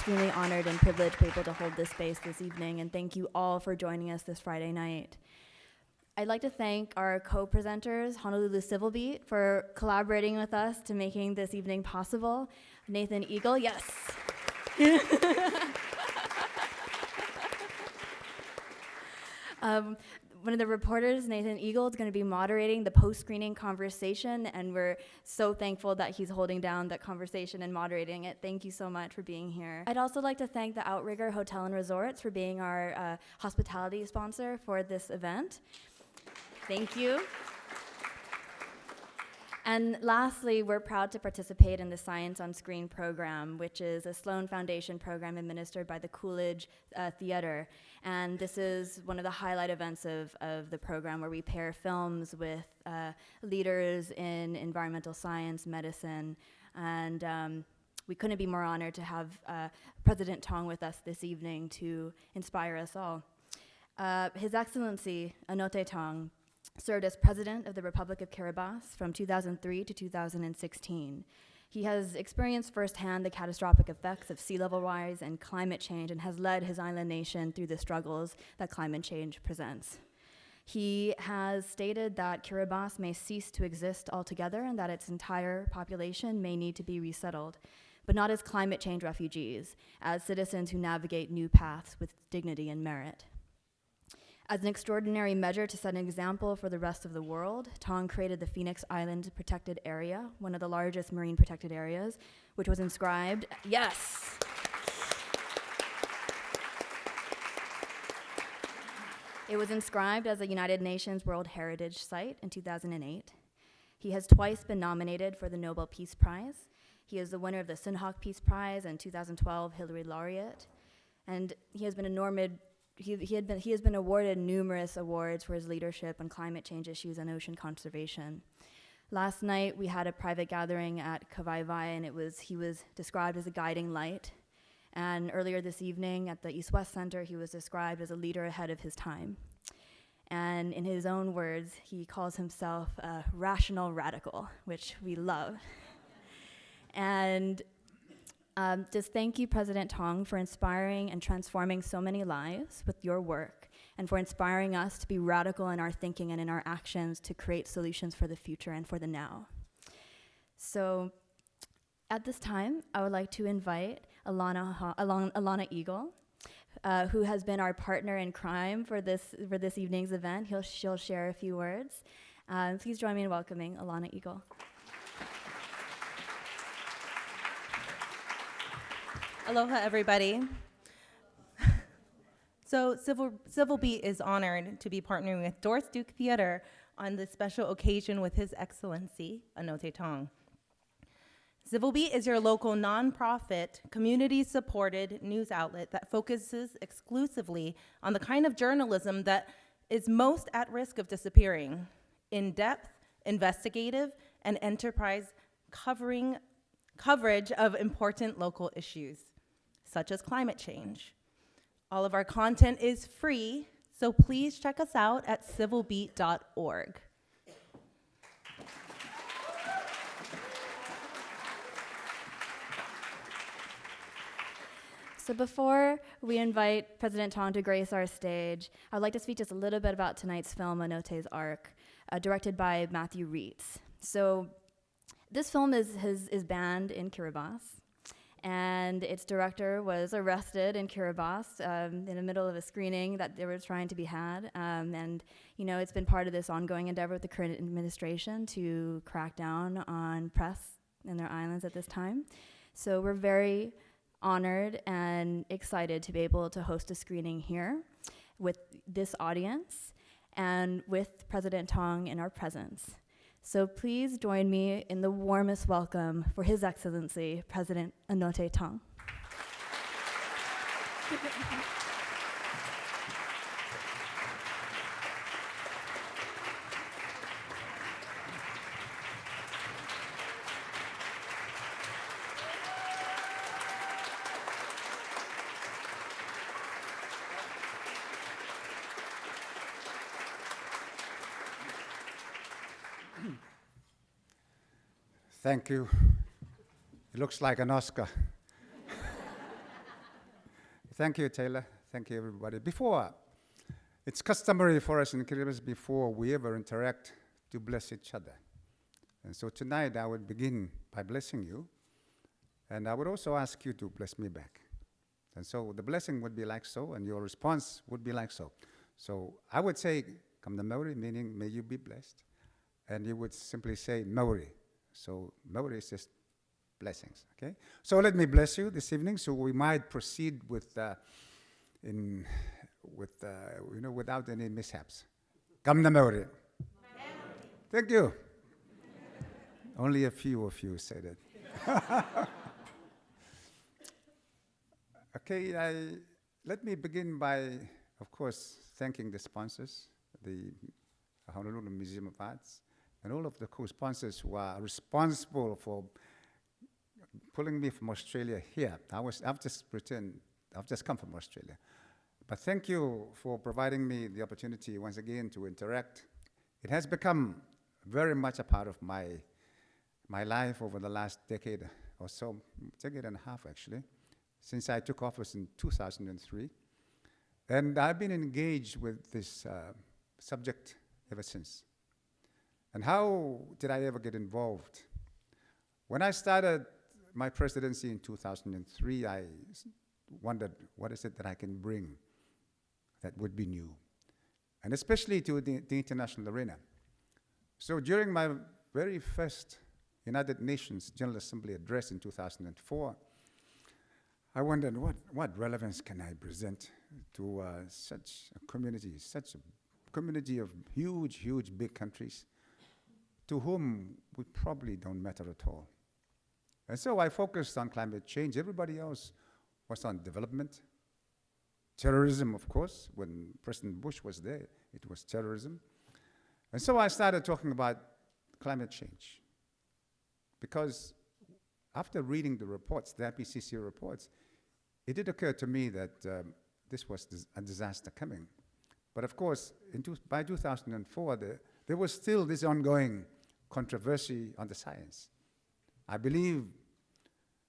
extremely honored and privileged to be able to hold this space this evening, and thank you all for joining us this Friday night. I'd like to thank our co-presenters, Honolulu Civil Beat, for collaborating with us to making this evening possible. Nathan Eagle, yes. One of the reporters, Nathan Eagle, is going to be moderating the post-screening conversation, and we're so thankful that he's holding down that conversation and moderating it. Thank you so much for being here. I'd also like to thank the Outrigger Hotel and Resorts for being our hospitality sponsor for this event. Thank you. And lastly, we're proud to participate in the Science on Screen program, which is a Sloan Foundation program administered by the Coolidge Theater. And this is one of the highlight events of the program, where we pair films with leaders in environmental science, medicine, and we couldn't be more honored to have President Tong with us this evening to inspire us all. His Excellency, Anote Tong, served as President of the Republic of Kiribati from 2003 to 2016. He has experienced firsthand the catastrophic effects of sea level rise and climate change, and has led his island nation through the struggles that climate change presents. He has stated that Kiribati may cease to exist altogether and that its entire population may need to be resettled, but not as climate change refugees, as citizens who navigate new paths with dignity and merit. As an extraordinary measure to set an example for the rest of the world, Tong created the Phoenix Island Protected Area, one of the largest marine protected areas, which was inscribed, yes! It was inscribed as a United Nations World Heritage Site in 2008. He has twice been nominated for the Nobel Peace Prize. He is the winner of the Sinhak Peace Prize and 2012 Hillary Laureate, and he has been He has been awarded numerous awards for his leadership on climate change issues and ocean conservation. Last night, we had a private gathering at Kavaivai, and he was described as a guiding light. And earlier this evening at the East-West Center, he was described as a leader ahead of his time. And in his own words, he calls himself a rational radical, which we love. And just thank you, President Tong, for inspiring and transforming so many lives with your work, and for inspiring us to be radical in our thinking and in our actions to create solutions for the future and for the now. So at this time, I would like to invite Alana Eagle, who has been our partner in crime for this evening's event. She'll share a few words. Please join me in welcoming Alana Eagle. Aloha, everybody. So Civil Beat is honored to be partnering with Doris Duke Theater on this special occasion with His Excellency, Anote Tong. Civil Beat is your local nonprofit, community-supported news outlet that focuses exclusively on the kind of journalism that is most at risk of disappearing: in-depth, investigative, and enterprise coverage of important local issues, such as climate change. All of our content is free, so please check us out at civilbeat.org. So before we invite President Tong to grace our stage, I'd like to speak just a little bit about tonight's film, Anote's Ark, directed by Matthew Reitz. So this film is banned in Kiribati, and its director was arrested in Kiribati in the middle of a screening that they were trying to be had. And it's been part of this ongoing endeavor with the current administration to crack down on press in their islands at this time. So we're very honored and excited to be able to host a screening here with this audience and with President Tong in our presence. So please join me in the warmest welcome for His Excellency, President Anote Tong. Thank you. It looks like an Oscar. Thank you, Taylor. Thank you, everybody. It's customary for us in Kiribati before we ever interact to bless each other. And so tonight I would begin by blessing you, and I would also ask you to bless me back. And so the blessing would be like so, and your response would be like so. So I would say, Kamda Maori, meaning may you be blessed. And you would simply say Maori. So Maori is just blessings, okay? So let me bless you this evening so we might proceed without any mishaps. Kamda Maori. Thank you. Only a few of you said it. Okay, let me begin by, of course, thanking the sponsors, the Honolulu Museum of Art, and all of the co-sponsors who are responsible for pulling me from Australia here. I've just come from Australia. But thank you for providing me the opportunity once again to interact. It has become very much a part of my life over the last decade or so, decade and a half actually, since I took office in 2003. And I've been engaged with this subject ever since. And how did I ever get involved? When I started my presidency in 2003, I wondered, what is it that I can bring that would be new? And especially to the international arena. So during my very first United Nations General Assembly address in 2004, I wondered, what relevance can I present to such a community of huge, big countries to whom we probably don't matter at all. And so I focused on climate change. Everybody else was on development. Terrorism, of course. When President Bush was there, it was terrorism. And so I started talking about climate change. Because after reading the reports, the IPCC reports, it did occur to me that this was a disaster coming. But of course, by 2004, there was still this ongoing controversy on the science. I believe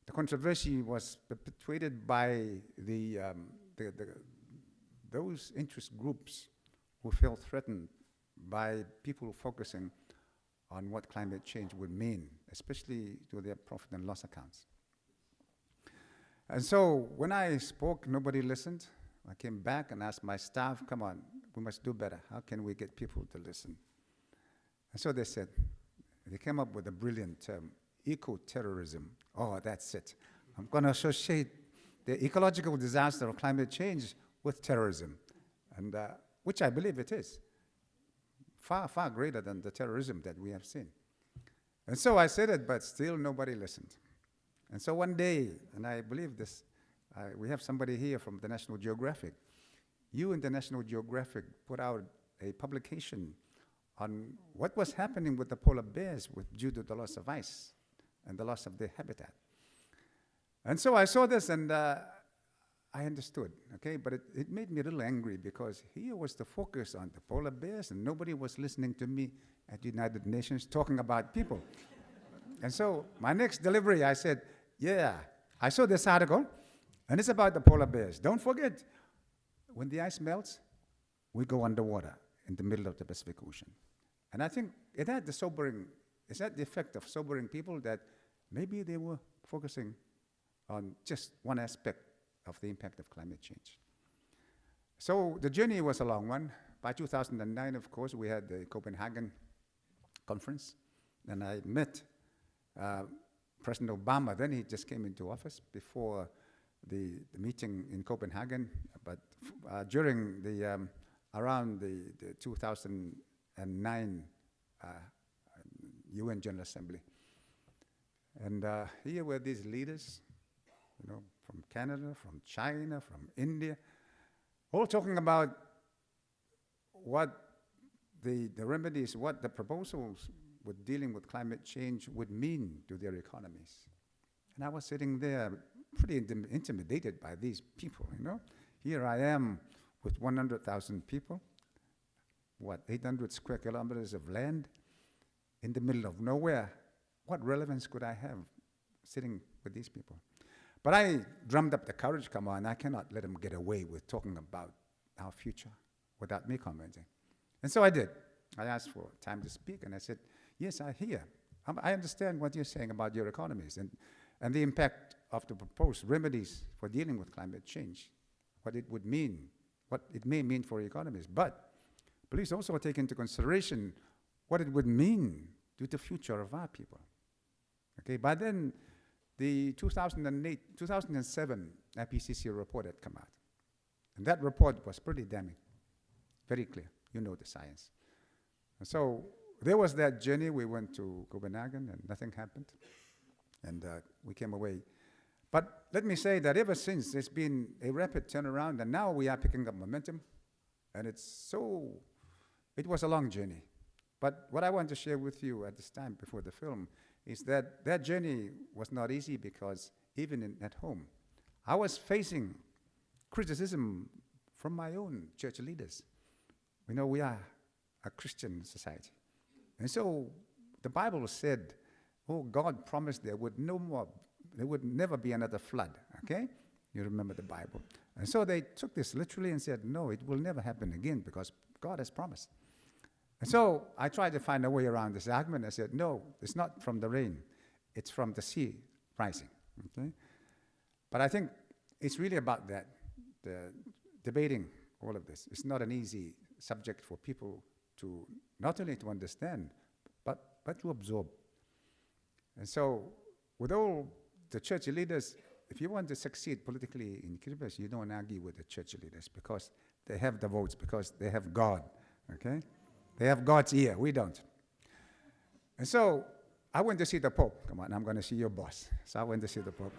the controversy was perpetuated by those interest groups who felt threatened by people focusing on what climate change would mean, especially to their profit and loss accounts. And so when I spoke, nobody listened. I came back and asked my staff, come on, we must do better. How can we get people to listen? And so they came up with a brilliant term, eco-terrorism. Oh, that's it. I'm going to associate the ecological disaster of climate change with terrorism, and which I believe it is. Far, far greater than the terrorism that we have seen. And so I said it, but still nobody listened. And so one day, and I believe this, we have somebody here from the National Geographic. You and the National Geographic put out a publication on what was happening with the polar bears due to the loss of ice and the loss of their habitat. And so I saw this and I understood, okay? But it made me a little angry because here was the focus on the polar bears and nobody was listening to me at the United Nations talking about people. And so my next delivery, I said, yeah, I saw this article and it's about the polar bears. Don't forget, when the ice melts, we go underwater in the middle of the Pacific Ocean. And I think it had the effect of sobering people that maybe they were focusing on just one aspect of the impact of climate change. So the journey was a long one. By 2009, of course, we had the Copenhagen conference, and I met President Obama. Then he just came into office before the meeting in Copenhagen, but during around the 2009 UN General Assembly. And here were these leaders, from Canada, from China, from India, all talking about what the remedies, what the proposals with dealing with climate change would mean to their economies. And I was sitting there pretty intimidated by these people, Here I am with 100,000 people, 800 square kilometers of land in the middle of nowhere. What relevance could I have sitting with these people? But I drummed up the courage, come on, I cannot let him get away with talking about our future without me commenting. And so I did. I asked for time to speak, and I said, yes, I hear. I understand what you're saying about your economies and the impact of the proposed remedies for dealing with climate change, what it would mean, what it may mean for economies. But please also take into consideration what it would mean to the future of our people. Okay, by then, the 2007 IPCC report had come out. And that report was pretty damning, very clear. You know the science. And so there was that journey. We went to Copenhagen and nothing happened. And we came away. But let me say that ever since, there's been a rapid turnaround, and now we are picking up momentum. And it was a long journey. But what I want to share with you at this time before the film is that that journey was not easy, because even at home, I was facing criticism from my own church leaders. You know, we are a Christian society. And so the Bible said, oh, God promised there would never be another flood, okay? You remember the Bible. And so they took this literally and said, no, it will never happen again because God has promised. And so I tried to find a way around this argument. I said, no, it's not from the rain. It's from the sea rising, okay? But I think it's really about that, debating all of this. It's not an easy subject for people to not only to understand, but to absorb. And so with all the church leaders, if you want to succeed politically in Kiribati, you don't argue with the church leaders because they have the votes, because they have God, okay? They have God's ear, we don't. And so I went to see the Pope. Come on, I'm going to see your boss. So I went to see the Pope.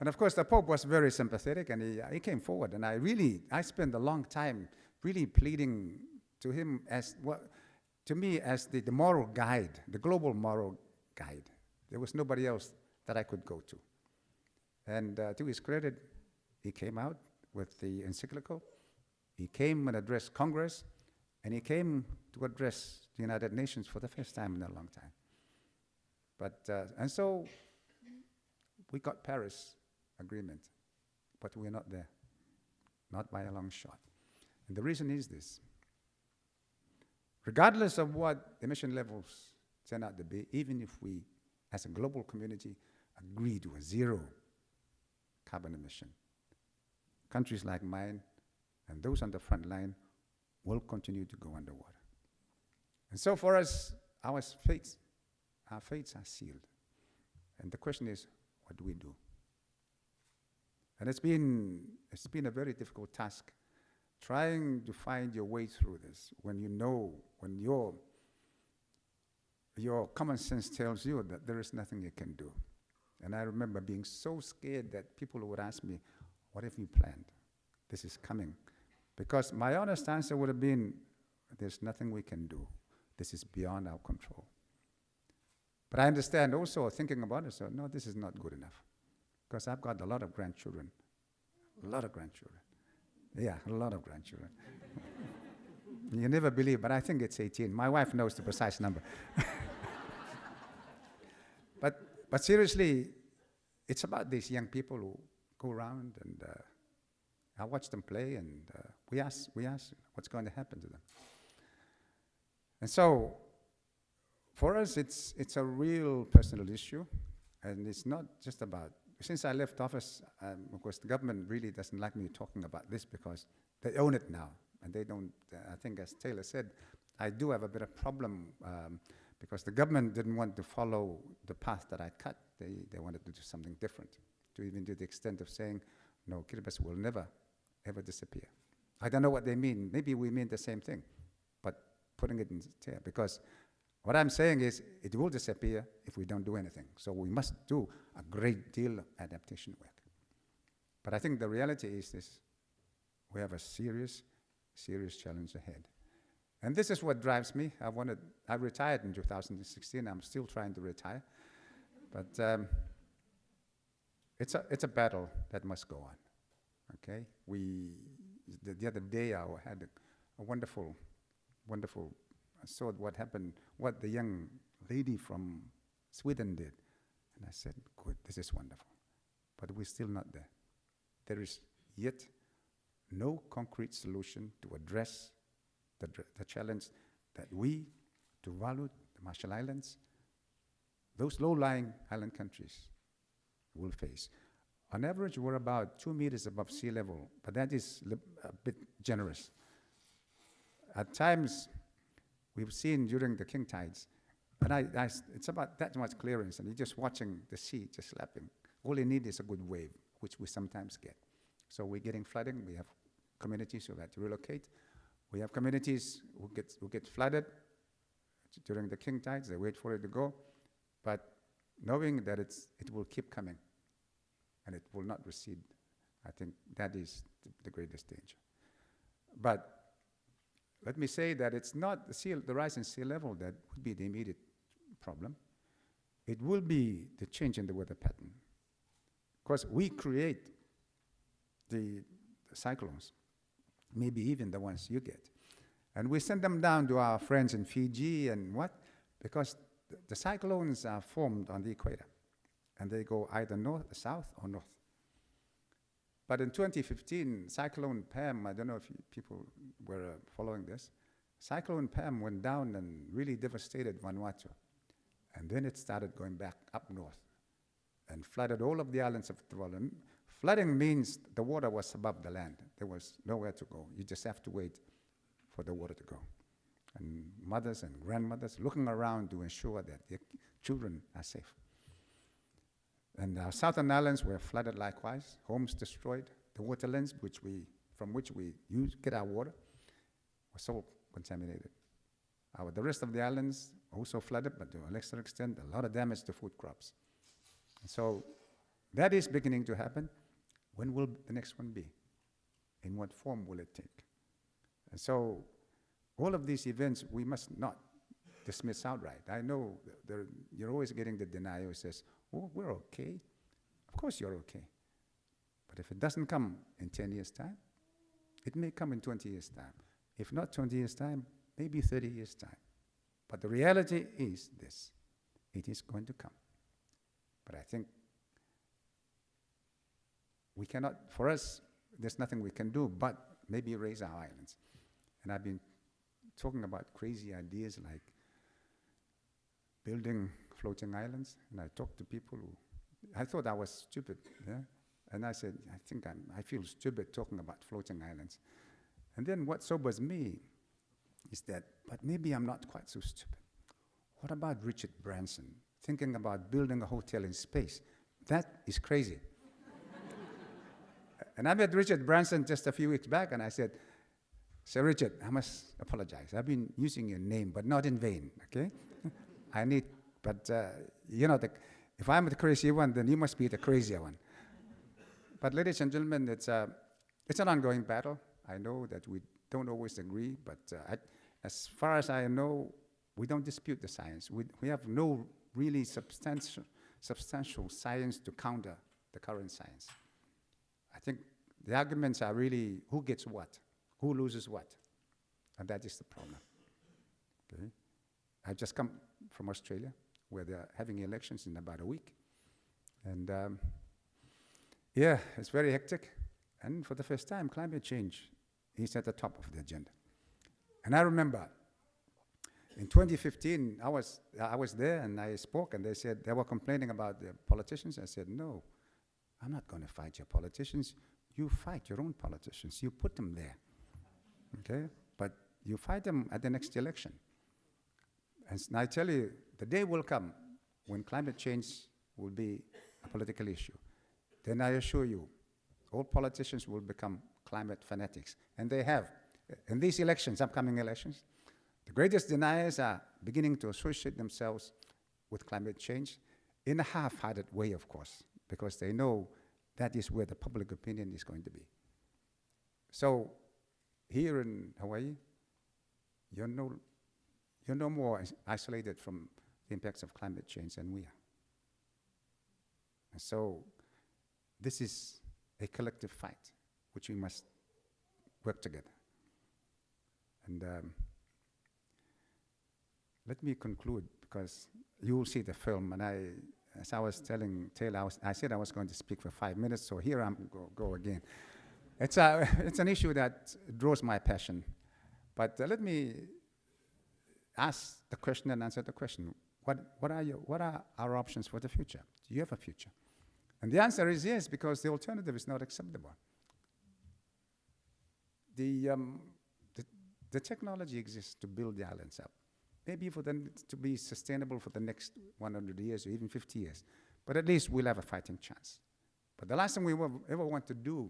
And of course, the Pope was very sympathetic, and he came forward. And I spent a long time really pleading to him to me as the moral guide, the global moral guide. There was nobody else that I could go to. And to his credit, he came out with the encyclical. He came and addressed Congress, and he came to address the United Nations for the first time in a long time. And so we got Paris Agreement, but we're not there, not by a long shot. And the reason is this. Regardless of what emission levels turn out to be, even if we, as a global community, agree to a zero carbon emission, countries like mine and those on the front line will continue to go underwater. And so for us, our fates are sealed. And the question is, what do we do? And it's been a very difficult task trying to find your way through this when your common sense tells you that there is nothing you can do. And I remember being so scared that people would ask me, what have you planned? This is coming. Because my honest answer would have been, there's nothing we can do. This is beyond our control. But I understand also, thinking about it, so no, this is not good enough. Because I've got a lot of grandchildren. A lot of grandchildren. Yeah, a lot of grandchildren. You never believe, but I think it's 18. My wife knows the precise number. But seriously, it's about these young people who go around, and I watch them play, and we ask what's going to happen to them. And so, for us, it's a real personal issue, and it's not just about. Since I left office, of course, the government really doesn't like me talking about this because they own it now, and they don't. I think, as Taylor said, I do have a bit of problem because the government didn't want to follow the path that I cut. They wanted to do something different, to even to the extent of saying, no, Kiribati will never, ever disappear. I don't know what they mean. Maybe we mean the same thing, but putting it in there, because what I'm saying is it will disappear if we don't do anything. So we must do a great deal of adaptation work. But I think the reality is this. We have a serious, serious challenge ahead. And this is what drives me. I retired in 2016. I'm still trying to retire. But it's a battle that must go on. Okay? The other day I had a wonderful, I saw what happened, what the young lady from Sweden did. And I said, good, this is wonderful. But we're still not there. There is yet no concrete solution to address the challenge that we, Tuvalu, the Marshall Islands, those low-lying island countries will face. On average, we're about 2 meters above sea level, but that is a bit generous. At times, we've seen during the king tides, and it's about that much clearance, and you're just watching the sea just lapping. All you need is a good wave, which we sometimes get. So we're getting flooding. We have communities who had to relocate. We have communities who get flooded during the king tides. They wait for it to go, but knowing that it will keep coming and it will not recede, I think that is the greatest danger. But let me say that it's not the rise in sea level that would be the immediate problem. It will be the change in the weather pattern. Because we create the cyclones, maybe even the ones you get. And we send them down to our friends in Fiji and what? Because the cyclones are formed on the equator. And they go either north, south, or north. But in 2015, Cyclone Pam, I don't know if people were following this, Cyclone Pam went down and really devastated Vanuatu. And then it started going back up north and flooded all of the islands of Tuvalu. Flooding means the water was above the land. There was nowhere to go. You just have to wait for the water to go. And mothers and grandmothers looking around to ensure that their children are safe. And our southern islands were flooded likewise, homes destroyed. The waterlands from which we get our water were so contaminated. The rest of the islands also flooded, but to a lesser extent, a lot of damage to food crops. And so that is beginning to happen. When will the next one be? In what form will it take? And so all of these events we must not dismiss outright. I know you're always getting the denier who says, oh, we're okay. Of course you're okay. But if it doesn't come in 10 years' time, it may come in 20 years' time. If not 20 years' time, maybe 30 years' time. But the reality is this. It is going to come. But I think we cannot, for us, there's nothing we can do but maybe raise our islands. And I've been talking about crazy ideas like building floating islands. And I talked to people who, I thought I was stupid. Yeah? And I said, I feel stupid talking about floating islands. And then what sobers me is that, but maybe I'm not quite so stupid. What about Richard Branson thinking about building a hotel in space? That is crazy. And I met Richard Branson just a few weeks back, and I said, Sir Richard, I must apologize. I've been using your name, but not in vain, okay? If I'm the crazy one, then you must be the crazier one. But ladies and gentlemen, it's an ongoing battle. I know that we don't always agree, but as far as I know, we don't dispute the science. We have no really substantial science to counter the current science. I think the arguments are really who gets what, who loses what, and that is the problem. Okay? I've just come from Australia, where they're having elections in about a week. And it's very hectic. And for the first time, climate change is at the top of the agenda. And I remember in 2015, I was there and I spoke, and they were complaining about the politicians. I said, no, I'm not going to fight your politicians. You fight your own politicians. You put them there, okay? But you fight them at the next election. And I tell you, the day will come when climate change will be a political issue. Then I assure you, all politicians will become climate fanatics. And they have. In these elections, upcoming elections, the greatest deniers are beginning to associate themselves with climate change in a half-hearted way, of course, because they know that is where the public opinion is going to be. So here in Hawaii, you're no more isolated from the impacts of climate change than we are. And so this is a collective fight, which we must work together. And let me conclude, because you will see the film, and as I was telling Taylor, I said I was going to speak for 5 minutes, so here I'm go again. It's an issue that draws my passion. But let me ask the question and answer the question. What are our options for the future? Do you have a future? And the answer is yes, because the alternative is not acceptable. The technology exists to build the islands up. Maybe for them to be sustainable for the next 100 years or even 50 years. But at least we'll have a fighting chance. But the last thing we ever want to do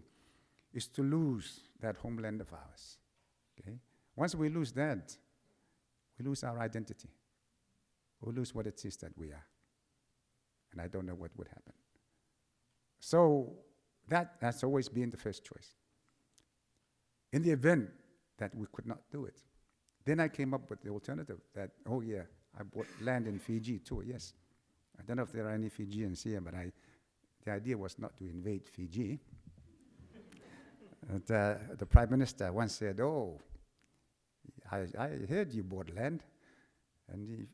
is to lose that homeland of ours. Okay? Once we lose that, we lose our identity. We lose what it is that we are. And I don't know what would happen. So that's always been the first choice. In the event that we could not do it, then I came up with the alternative that, oh yeah, I bought land in Fiji too, yes. I don't know if there are any Fijians here, but the idea was not to invade Fiji. And, the Prime Minister once said, oh, I heard you bought land, and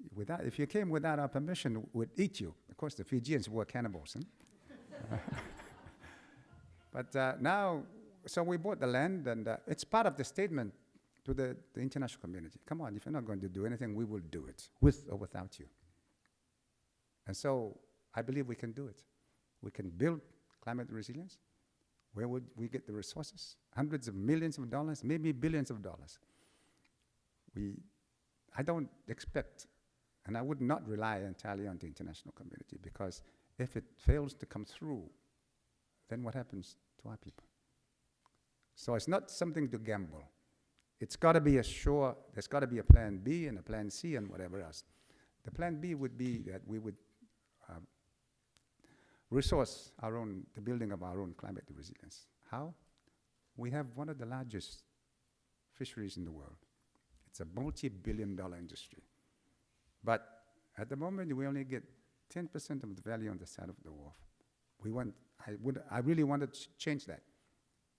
if you came without our permission, we'd eat you. Of course, the Fijians were cannibals. But now, so we bought the land, and it's part of the statement to the international community. Come on, if you're not going to do anything, we will do it, with or without you. And so I believe we can do it. We can build climate resilience. Where would we get the resources? Hundreds of millions of dollars, maybe billions of dollars. I don't expect, and I would not rely entirely on the international community, because if it fails to come through, then what happens to our people? So it's not something to gamble. It's got to be there's got to be a plan B and a plan C and whatever else. The plan B would be that we would resource the building of our own climate resilience. How? We have one of the largest fisheries in the world. It's a multi-billion-dollar industry. But at the moment, we only get 10% of the value on the side of the wharf. I really wanted to change that,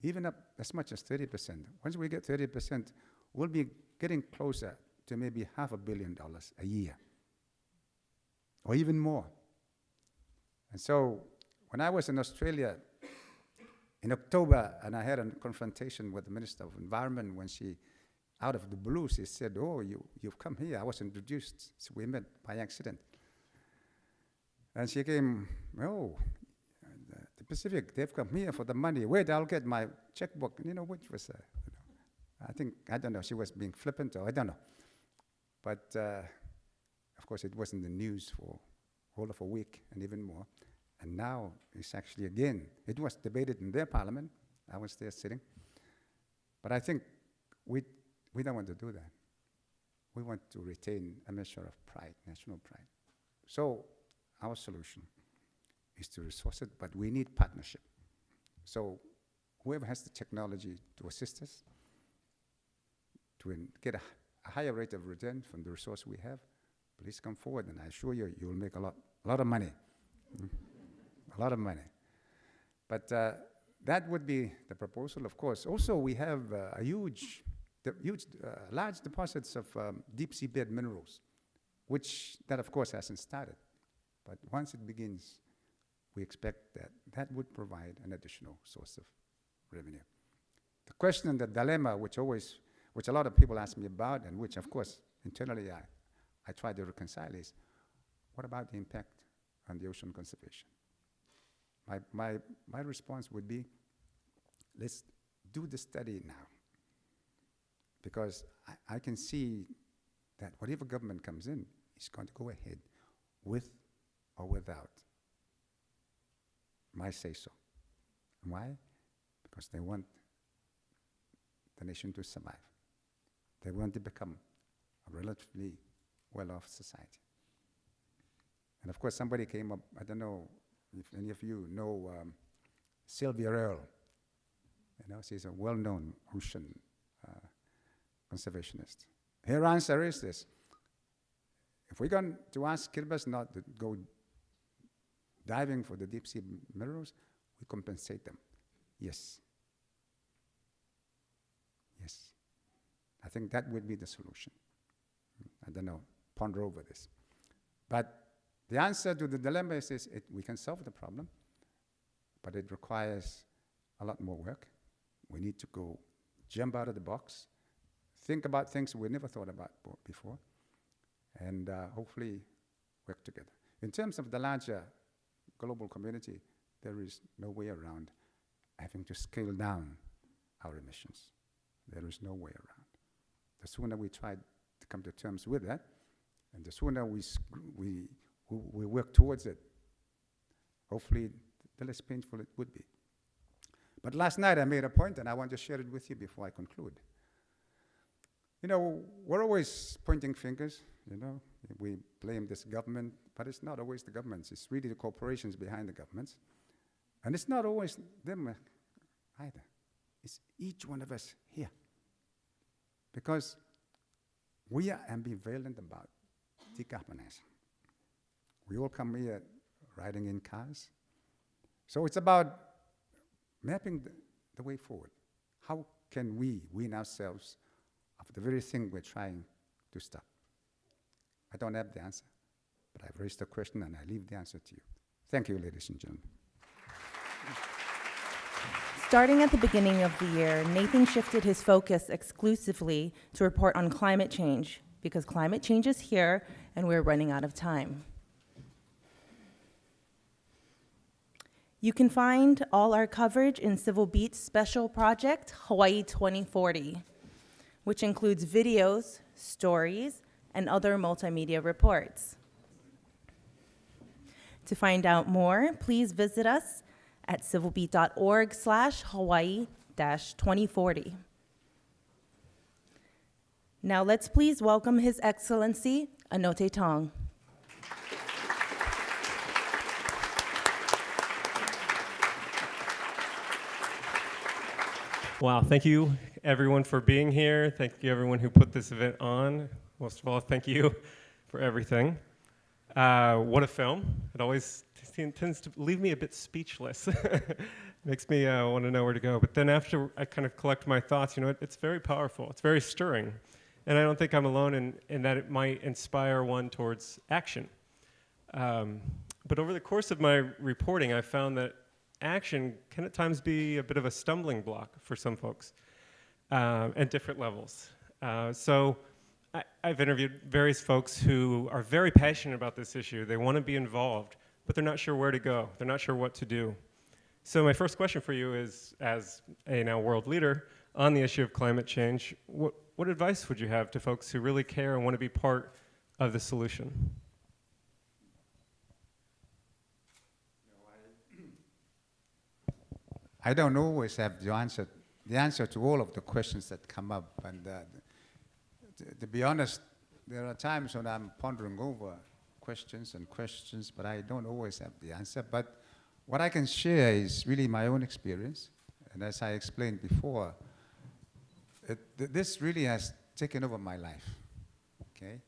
even up as much as 30%. Once we get 30%, we'll be getting closer to maybe $500 million a year, or even more. And so when I was in Australia in October, and I had a confrontation with the Minister of Environment, when she, out of the blue, she said, oh, you've come here. I was introduced, so we met by accident. And she came, oh, the Pacific, they've come here for the money. Wait, I'll get my checkbook, which was, I don't know, she was being flippant, or I don't know. But, of course, it was in the news for all of a week and even more. And now it's actually, again, it was debated in their parliament. I was there sitting. But I think we don't want to do that. We want to retain a measure of pride, national pride. So our solution is to resource it, but we need partnership. So whoever has the technology to assist us to get a higher rate of return from the resource we have, please come forward, and I assure you, you'll make a lot of money. A lot of money. But that would be the proposal, of course. Also, we have large deposits of deep seabed minerals, that of course hasn't started. But once it begins, we expect that would provide an additional source of revenue. The question and the dilemma, which a lot of people ask me about, and which of course internally I try to reconcile, is what about the impact on the ocean conservation? My response would be, let's do the study now. Because I can see that whatever government comes in is going to go ahead with or without my say-so. Why? Because they want the nation to survive. They want to become a relatively well-off society. And of course, somebody came up, I don't know if any of you know Sylvia Earle. She's a well-known ocean conservationist. Her answer is this: if we're going to ask Kiribati not to go diving for the deep sea minerals, we compensate them. Yes. Yes. I think that would be the solution. I don't know, ponder over this. But The answer to the dilemma is we can solve the problem, but it requires a lot more work. We need to go jump out of the box, think about things we never thought about before, and hopefully work together. In terms of the larger global community, there is no way around having to scale down our emissions. There is no way around. The sooner we try to come to terms with that, and the sooner we work towards it, hopefully the less painful it would be. But last night I made a point, and I want to share it with you before I conclude. You know, we're always pointing fingers, you know. We blame this government, but it's not always the governments. It's really the corporations behind the governments. And it's not always them either. It's each one of us here. Because we are ambivalent about decarbonizing. We all come here riding in cars. So it's about mapping the way forward. How can we wean ourselves of the very thing we're trying to stop? I don't have the answer, but I've raised the question and I leave the answer to you. Thank you, ladies and gentlemen. Starting at the beginning of the year, Nathan shifted his focus exclusively to report on climate change because climate change is here and we're running out of time. You can find all our coverage in Civil Beat's special project, Hawaii 2040, which includes videos, stories, and other multimedia reports. To find out more, please visit us at civilbeat.org/Hawaii-2040. Now let's please welcome His Excellency, Anote Tong. Wow, thank you everyone for being here. Thank you everyone who put this event on. Most of all, thank you for everything. What a film. It always tends to leave me a bit speechless. Makes me want to know where to go. But then after I kind of collect my thoughts, you know, it's very powerful. It's very stirring. And I don't think I'm alone in that it might inspire one towards action. But over the course of my reporting, I found that action can at times be a bit of a stumbling block for some folks at different levels. So I've interviewed various folks who are very passionate about this issue. They want to be involved, but they're not sure where to go. They're not sure what to do. So my first question for you is, as a now world leader on the issue of climate change, what advice would you have to folks who really care and want to be part of the solution? I don't always have the answer to all of the questions that come up. And to be honest, there are times when I'm pondering over questions, but I don't always have the answer. But what I can share is really my own experience. And as I explained before, this really has taken over my life, okay?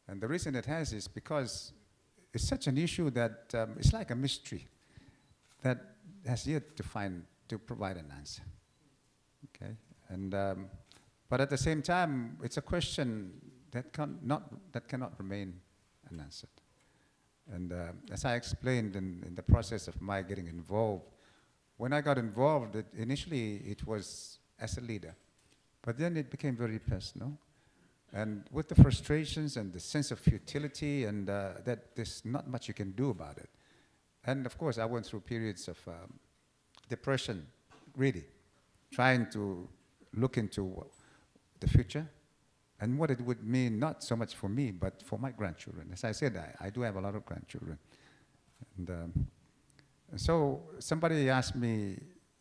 And the reason it has is because it's such an issue that it's like a mystery that has yet to provide an answer, okay? And but at the same time, it's a question that cannot remain unanswered. And as I explained in the process of my getting involved, when I got involved, initially it was as a leader, but then it became very personal. And with the frustrations and the sense of futility and that there's not much you can do about it. And of course, I went through periods of depression, really, trying to look into the future and what it would mean, not so much for me, but for my grandchildren. As I said, I do have a lot of grandchildren. And so somebody asked me,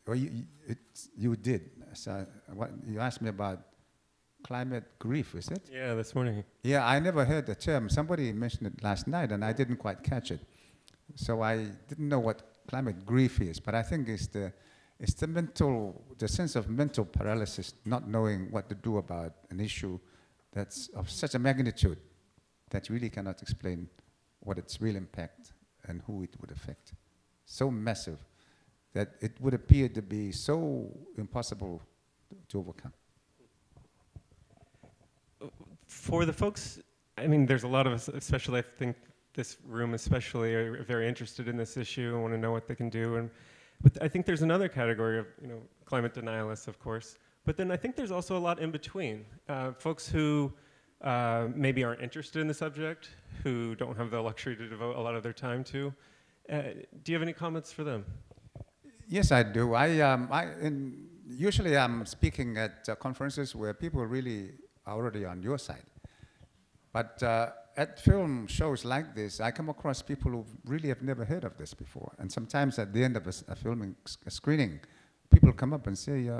or you did, so you asked me about climate grief, is it? Yeah, this morning. Yeah, I never heard the term. Somebody mentioned it last night, and I didn't quite catch it. So I didn't know what climate grief is, but I think it's the sense of mental paralysis, not knowing what to do about an issue that's of such a magnitude that you really cannot explain what its real impact and who it would affect. So massive that it would appear to be so impossible to overcome. For the folks, I mean, there's a lot of us, especially I think this room especially are very interested in this issue and want to know what they can do. But I think there's another category of climate denialists, of course. But then I think there's also a lot in between. Folks who maybe aren't interested in the subject, who don't have the luxury to devote a lot of their time to. Do you have any comments for them? Yes, I do. Usually I'm speaking at conferences where people really are already on your side. But at film shows like this, I come across people who really have never heard of this before. And sometimes at the end of a filming screening, people come up and say,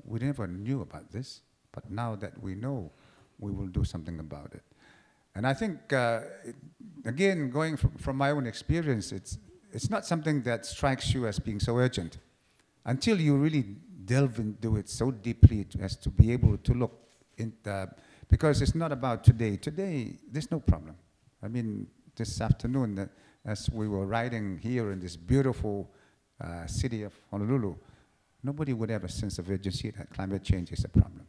we never knew about this, but now that we know, we will do something about it. And I think, again, going from my own experience, it's not something that strikes you as being so urgent until you really delve into it so deeply as to be able to look because it's not about today. Today, there's no problem. I mean, this afternoon, as we were riding here in this beautiful city of Honolulu, nobody would have a sense of urgency that climate change is a problem.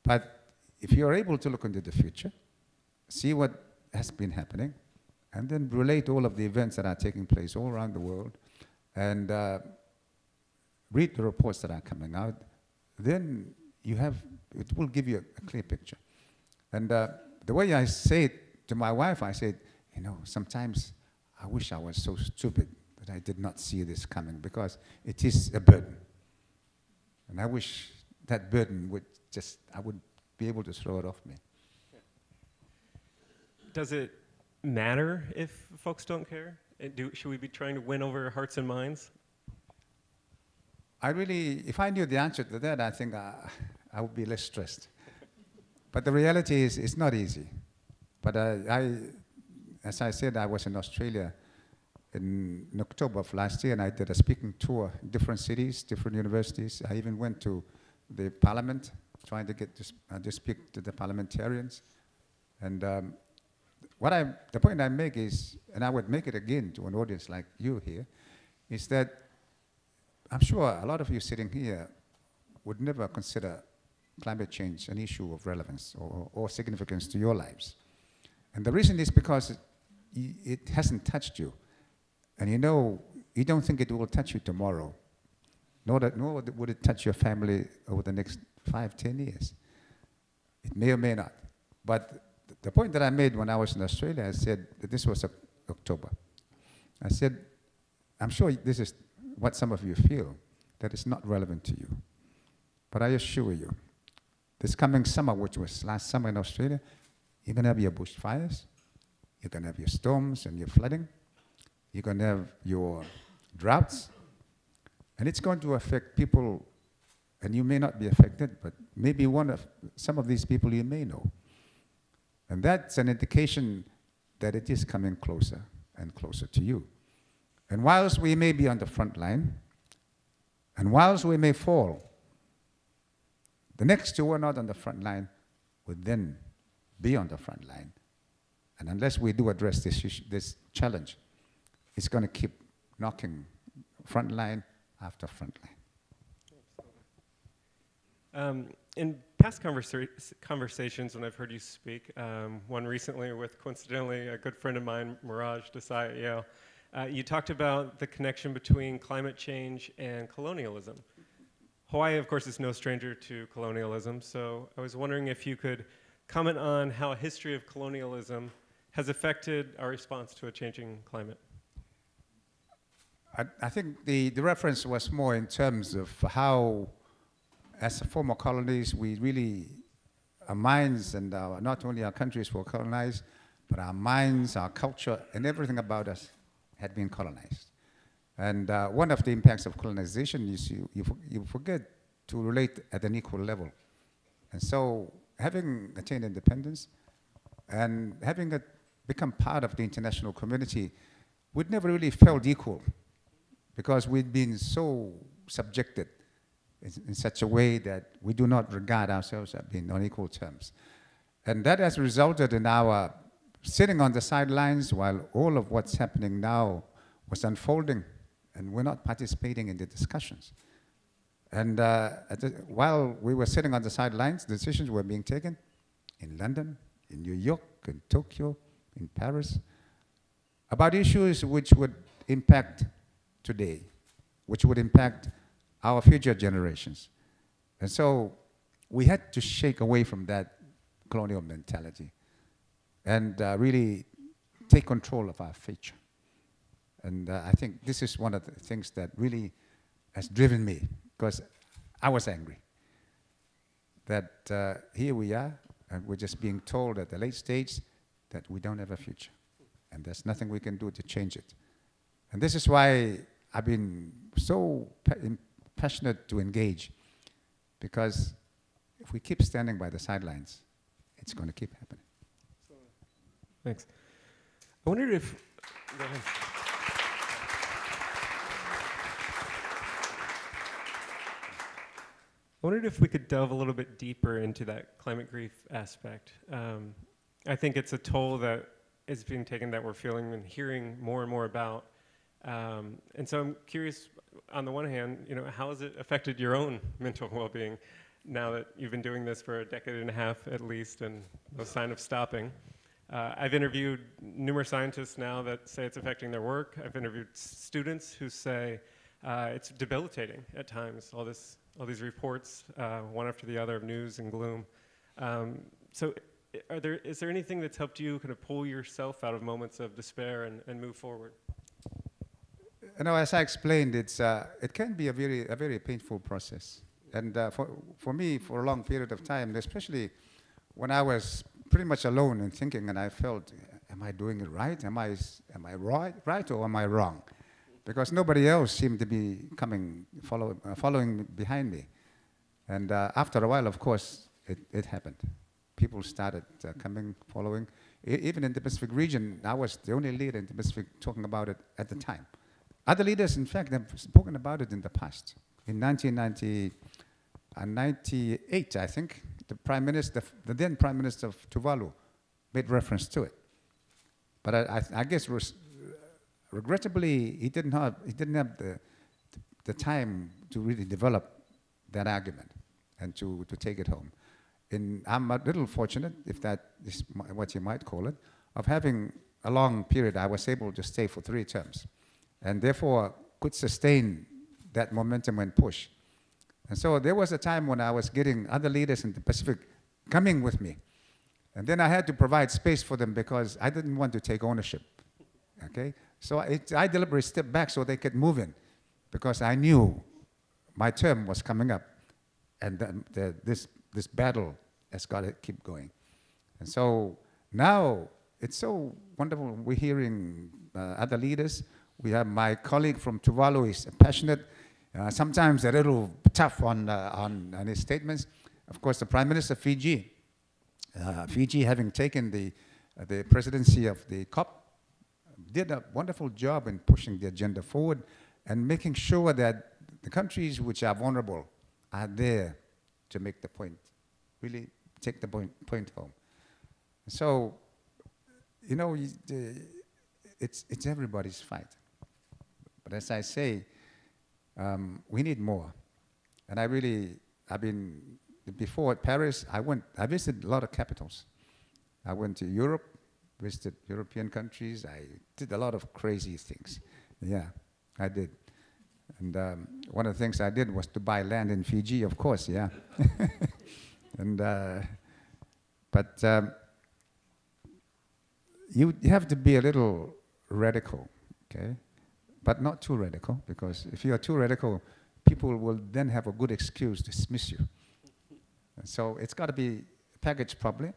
But if you're able to look into the future, see what has been happening, and then relate all of the events that are taking place all around the world, and read the reports that are coming out, then it will give you a clear picture. And the way I say it to my wife, I said, sometimes I wish I was so stupid that I did not see this coming, because it is a burden. And I wish that burden I would be able to throw it off me. Does it matter if folks don't care? Should we be trying to win over hearts and minds? If I knew the answer to that, I think I would be less stressed. But the reality is, it's not easy. But as I said, I was in Australia in October of last year, and I did a speaking tour in different cities, different universities. I even went to the parliament, trying to get to speak to the parliamentarians. And the point I make is, and I would make it again to an audience like you here, is that I'm sure a lot of you sitting here would never consider climate change an issue of relevance or significance to your lives. And the reason is because it hasn't touched you. And you don't think it will touch you tomorrow, nor would it touch your family over the next 5-10 years. It may or may not. But the point that I made when I was in Australia, I said, this was October. I said, I'm sure this is what some of you feel, that it's not relevant to you. But I assure you, this coming summer, which was last summer in Australia, you're going to have your bushfires, you're going to have your storms and your flooding, you're going to have your droughts, and it's going to affect people, and you may not be affected, but maybe some of these people you may know. And that's an indication that it is coming closer and closer to you. And whilst we may be on the front line, and whilst we may fall, the next two who are not on the front line would then be on the front line. And unless we do address this challenge, it's going to keep knocking front line after front line. In past conversations when I've heard you speak, one recently with, coincidentally, a good friend of mine, Miraj Desai at Yale, you talked about the connection between climate change and colonialism. Hawaii, of course, is no stranger to colonialism, so I was wondering if you could comment on how a history of colonialism has affected our response to a changing climate. I think the reference was more in terms of how, as former colonies, our minds and not only our countries were colonized, but our minds, our culture, and everything about us had been colonized. And one of the impacts of colonization is you forget to relate at an equal level. And so having attained independence and having become part of the international community, we'd never really felt equal because we'd been so subjected in such a way that we do not regard ourselves as being on equal terms. And that has resulted in our sitting on the sidelines while all of what's happening now was unfolding, and we're not participating in the discussions. And while we were sitting on the sidelines, decisions were being taken in London, in New York, in Tokyo, in Paris, about issues which would impact today, which would impact our future generations. And so we had to shake away from that colonial mentality and really take control of our future. And I think this is one of the things that really has driven me, because I was angry that here we are, and we're just being told at the late stage that we don't have a future. And there's nothing we can do to change it. And this is why I've been so passionate to engage, because if we keep standing by the sidelines, it's going to keep happening. Thanks. I wondered if... Go ahead. I wondered if we could delve a little bit deeper into that climate grief aspect. I think it's a toll that is being taken that we're feeling and hearing more and more about. And so I'm curious, on the one hand, how has it affected your own mental well-being now that you've been doing this for a decade and a half at least, and no sign of stopping? I've interviewed numerous scientists now that say it's affecting their work. I've interviewed students who say it's debilitating at times, all these reports, one after the other of news and gloom. So is there anything that's helped you kind of pull yourself out of moments of despair and move forward? As I explained, it can be a very painful process. And for me, for a long period of time, especially when I was pretty much alone and thinking, and I felt, am I doing it right? Am I right or am I wrong? Because nobody else seemed to be following behind me. And after a while, of course, it happened. People started coming, following. Even in the Pacific region, I was the only leader in the Pacific talking about it at the time. Other leaders, in fact, have spoken about it in the past. In 1998, I think, the then Prime Minister of Tuvalu made reference to it. But I guess regrettably, he didn't have the time to really develop that argument and to take it home. I'm a little fortunate, if that is what you might call it, of having a long period. I was able to stay for 3 terms, and therefore could sustain that momentum and push. And so there was a time when I was getting other leaders in the Pacific coming with me. And then I had to provide space for them because I didn't want to take ownership. Okay? So I deliberately stepped back so they could move in, because I knew my term was coming up, and this battle has got to keep going. And so now it's so wonderful. We're hearing other leaders. We have my colleague from Tuvalu is passionate, sometimes a little tough on his statements. Of course, the Prime Minister of Fiji, Fiji having taken the presidency of the COP, did a wonderful job in pushing the agenda forward and making sure that the countries which are vulnerable are there to make the point, really take the point home. So, it's everybody's fight. But as I say, we need more. And before at Paris, I visited a lot of capitals. I went to Europe, visited European countries. I did a lot of crazy things. Yeah, I did. And one of the things I did was to buy land in Fiji, of course, yeah. But you have to be a little radical, okay? But not too radical, because if you are too radical, people will then have a good excuse to dismiss you. And so it's got to be packaged properly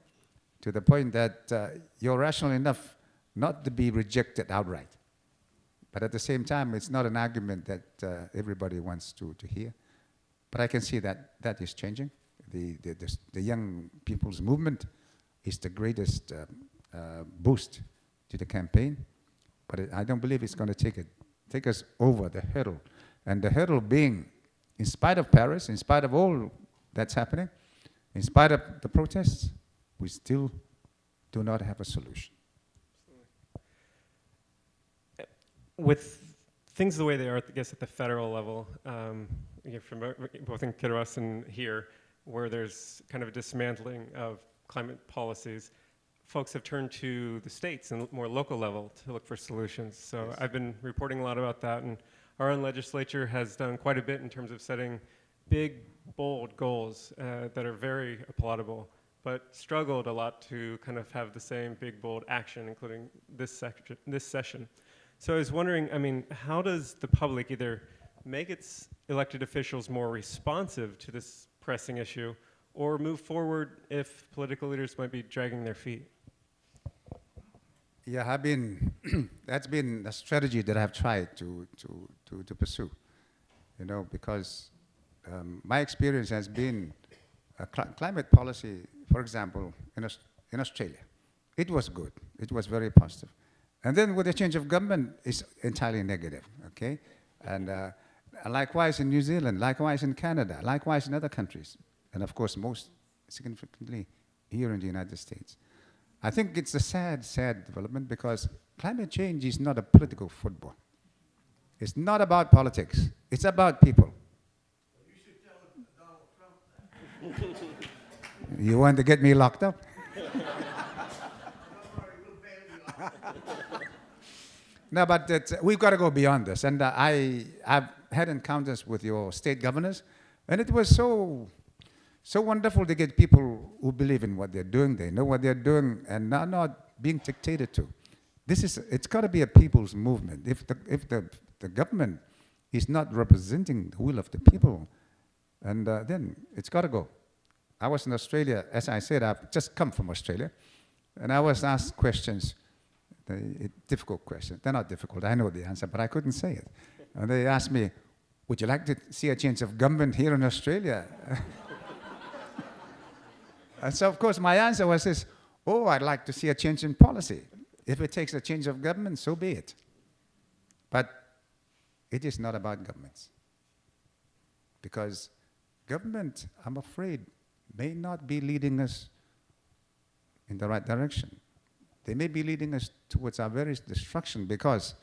to the point that you're rational enough not to be rejected outright. But at the same time, it's not an argument that everybody wants to hear. But I can see that is changing. The young people's movement is the greatest boost to the campaign. But I don't believe it's going to take us over the hurdle. And the hurdle being, in spite of Paris, in spite of all that's happening, in spite of the protests, we still do not have a solution. With things the way they are, I guess, at the federal level, from both in Kiribati and here, where there's kind of a dismantling of climate policies, folks have turned to the states and more local level to look for solutions. So Yes. I've been reporting a lot about that, and our own legislature has done quite a bit in terms of setting big, bold goals that are very applaudable, but struggled a lot to kind of have the same big, bold action, including this session. So I was wondering, I mean, how does the public either make its elected officials more responsive to this pressing issue, or move forward if political leaders might be dragging their feet? Yeah, that's been a strategy that I've tried to pursue, you know, because my experience has been climate policy, for example, in Australia. It was good. It was very positive. And then with the change of government, it's entirely negative, okay? And likewise in New Zealand, likewise in Canada, likewise in other countries. And of course, most significantly here in the United States. I think it's a sad, sad development because climate change is not a political football. It's not about politics. It's about people. You should tell Donald Trump that. You want to get me locked up? Don't worry, we'll bail you out. No, but we've got to go beyond this. And I've had encounters with your state governors, and it was so wonderful to get people who believe in what they're doing. They know what they're doing and not being dictated to. It's got to be a people's movement. If the government is not representing the will of the people, and then it's got to go. I was in Australia, as I said, I've just come from Australia, and I was asked questions, difficult questions. They're not difficult, I know the answer, but I couldn't say it. And they asked me, would you like to see a change of government here in Australia? And so, of course, my answer was this, I'd like to see a change in policy. If it takes a change of government, so be it. But it is not about governments. Because government, I'm afraid, may not be leading us in the right direction. They may be leading us towards our very destruction because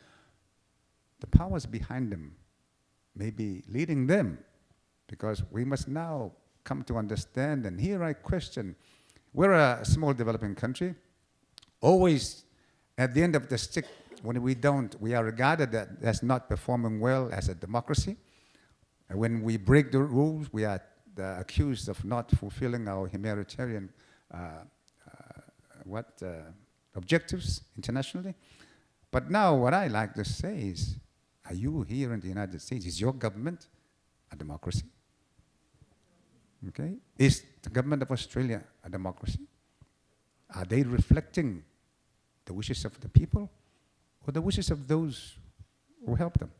the powers behind them may be leading them, because we must now come to understand, and here I question, we're a small developing country. Always at the end of the stick, when we are regarded as not performing well as a democracy. And when we break the rules, we are accused of not fulfilling our humanitarian objectives internationally. But now what I like to say is, are you here in the United States, is your government a democracy? Okay? Is the government of Australia a democracy? Are they reflecting the wishes of the people or the wishes of those who help them?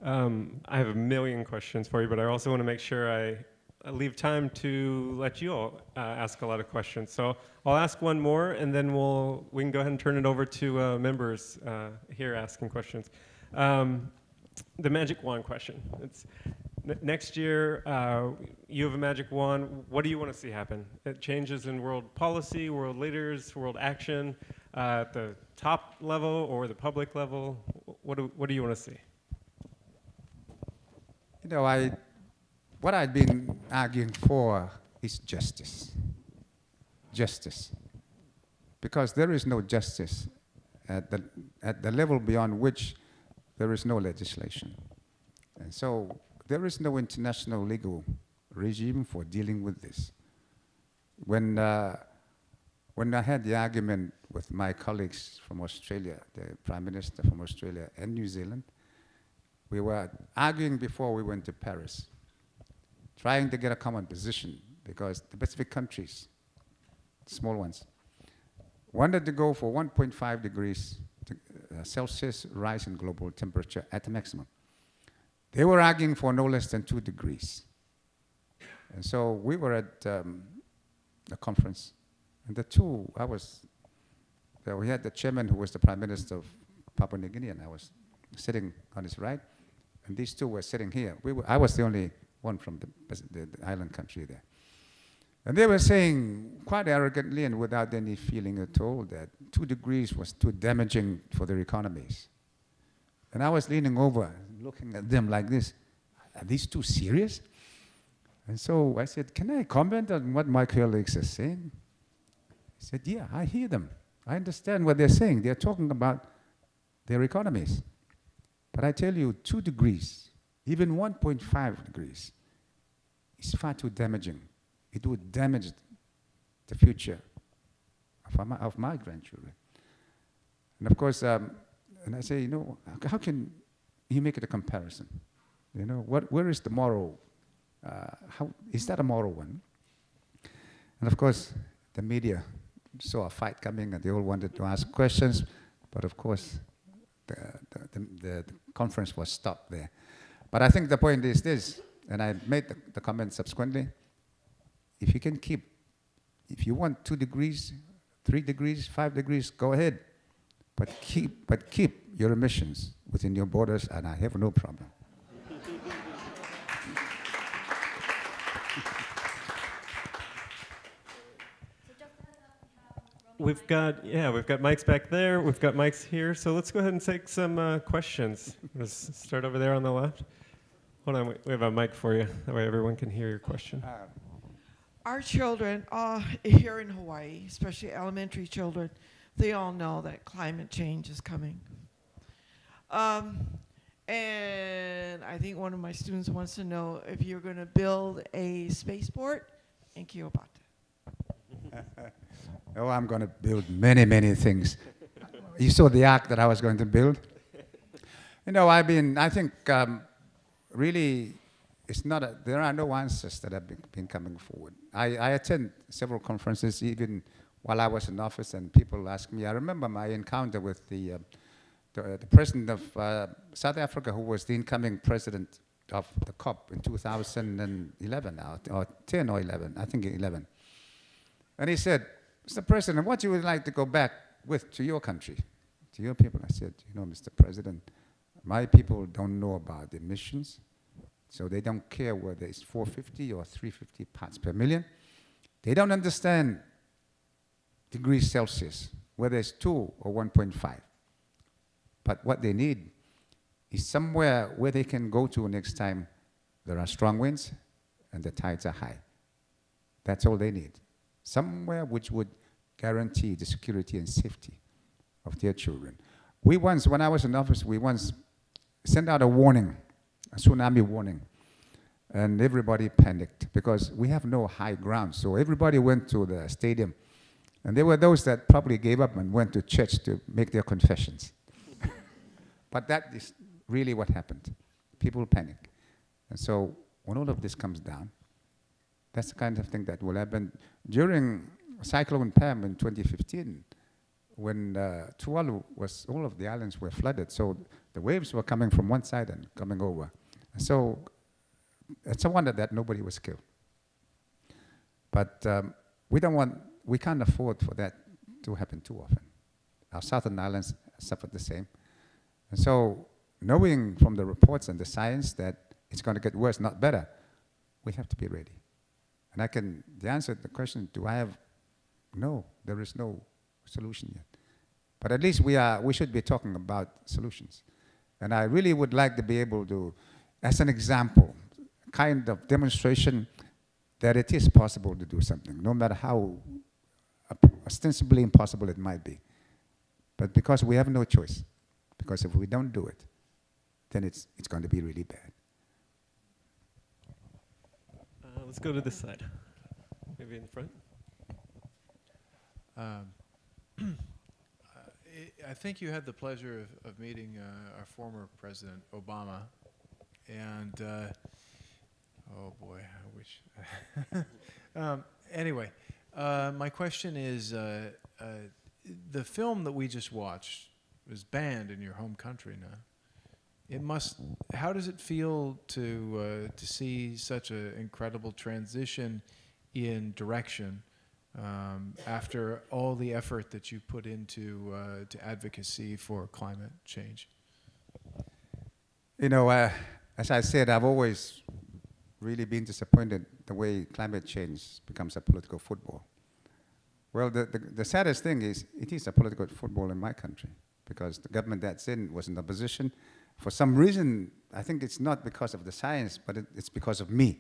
I have a million questions for you, but I also want to make sure I leave time to let you all ask a lot of questions. So I'll ask one more, and then we can go ahead and turn it over to members here asking questions. The magic wand question. Next year, you have a magic wand. What do you want to see happen? Changes in world policy, world leaders, world action, at the top level or the public level? What do you want to see? You know, what I've been arguing for is justice. Justice. Because there is no justice at the level beyond which there is no legislation. And so there is no international legal regime for dealing with this. When I had the argument with my colleagues from Australia, the Prime Minister from Australia and New Zealand, we were arguing before we went to Paris, trying to get a common position, because the Pacific countries, small ones, wanted to go for 1.5 degrees Celsius rise in global temperature at the maximum. They were arguing for no less than 2 degrees. And so we were at a conference, and we had the chairman who was the Prime Minister of Papua New Guinea, and I was sitting on his right, and these two were sitting here. I was the only one from the island country there. And they were saying quite arrogantly and without any feeling at all that 2 degrees was too damaging for their economies. And I was leaning over, looking at them like this. Are these two serious? And so I said, can I comment on what my colleagues are saying? He said, yeah, I hear them. I understand what they're saying. They're talking about their economies. But I tell you, 2 degrees, even 1.5 degrees, is far too damaging. It would damage the future of my grandchildren. And of course, and I say, you know, how can you make it a comparison? You know, where is the moral? How is that a moral one? And of course, the media saw a fight coming, and they all wanted to ask questions, but of course, the conference was stopped there. But I think the point is this, and I made the comment subsequently: if you can keep, if you want 2 degrees, 3 degrees, 5 degrees, go ahead, but keep your emissions within your borders, and I have no problem. We've got mics back there. We've got mics here. So let's go ahead and take some questions. Let's start over there on the left. Hold on, we have a mic for you. That way everyone can hear your question. Our children here in Hawaii, especially elementary children, they all know that climate change is coming. And I think one of my students wants to know if you're going to build a spaceport in Kiribati. Oh, I'm going to build many, many things. You saw the ark that I was going to build? You know, I think really, it's not there are no answers that have been coming forward. I attend several conferences, even while I was in office, and people ask me. I remember my encounter with the president of South Africa, who was the incoming president of the COP in 2011, or 10 or 11, I think 11. And he said, Mr. President, what you would like to go back with to your country, to your people? I said, you know, Mr. President, my people don't know about emissions, so they don't care whether it's 450 or 350 parts per million. They don't understand degrees Celsius, whether it's 2 or 1.5. But what they need is somewhere where they can go to next time there are strong winds and the tides are high. That's all they need. Somewhere which would guarantee the security and safety of their children. We once, when I was in office, we once sent out a warning, a tsunami warning, and everybody panicked because we have no high ground. So everybody went to the stadium, and there were those that probably gave up and went to church to make their confessions. But that is really what happened. People panic. And so when all of this comes down, that's the kind of thing that will happen. During Cyclone Pam in 2015, when Tuvalu was, all of the islands were flooded, so the waves were coming from one side and coming over. So it's a wonder that nobody was killed. But we can't afford for that to happen too often. Our southern islands suffered the same. And so knowing from the reports and the science that it's going to get worse, not better, we have to be ready. And the answer to the question, do I have? No, there is no solution yet. But at least we should be talking about solutions. And I really would like to be able to, as an example, kind of demonstration that it is possible to do something, no matter how ostensibly impossible it might be. But because we have no choice, because if we don't do it, then it's going to be really bad. Let's go to this side. Maybe in the front. I think you had the pleasure of meeting our former President Obama, and oh boy, I wish. Anyway, my question is, the film that we just watched was banned in your home country now. It must. How does it feel to see such an incredible transition in direction after all the effort that you put into to advocacy for climate change? You know, as I said, I've always really been disappointed the way climate change becomes a political football. Well, the saddest thing is it is a political football in my country because the government that's in was in opposition. For some reason, I think it's not because of the science, but it's because of me.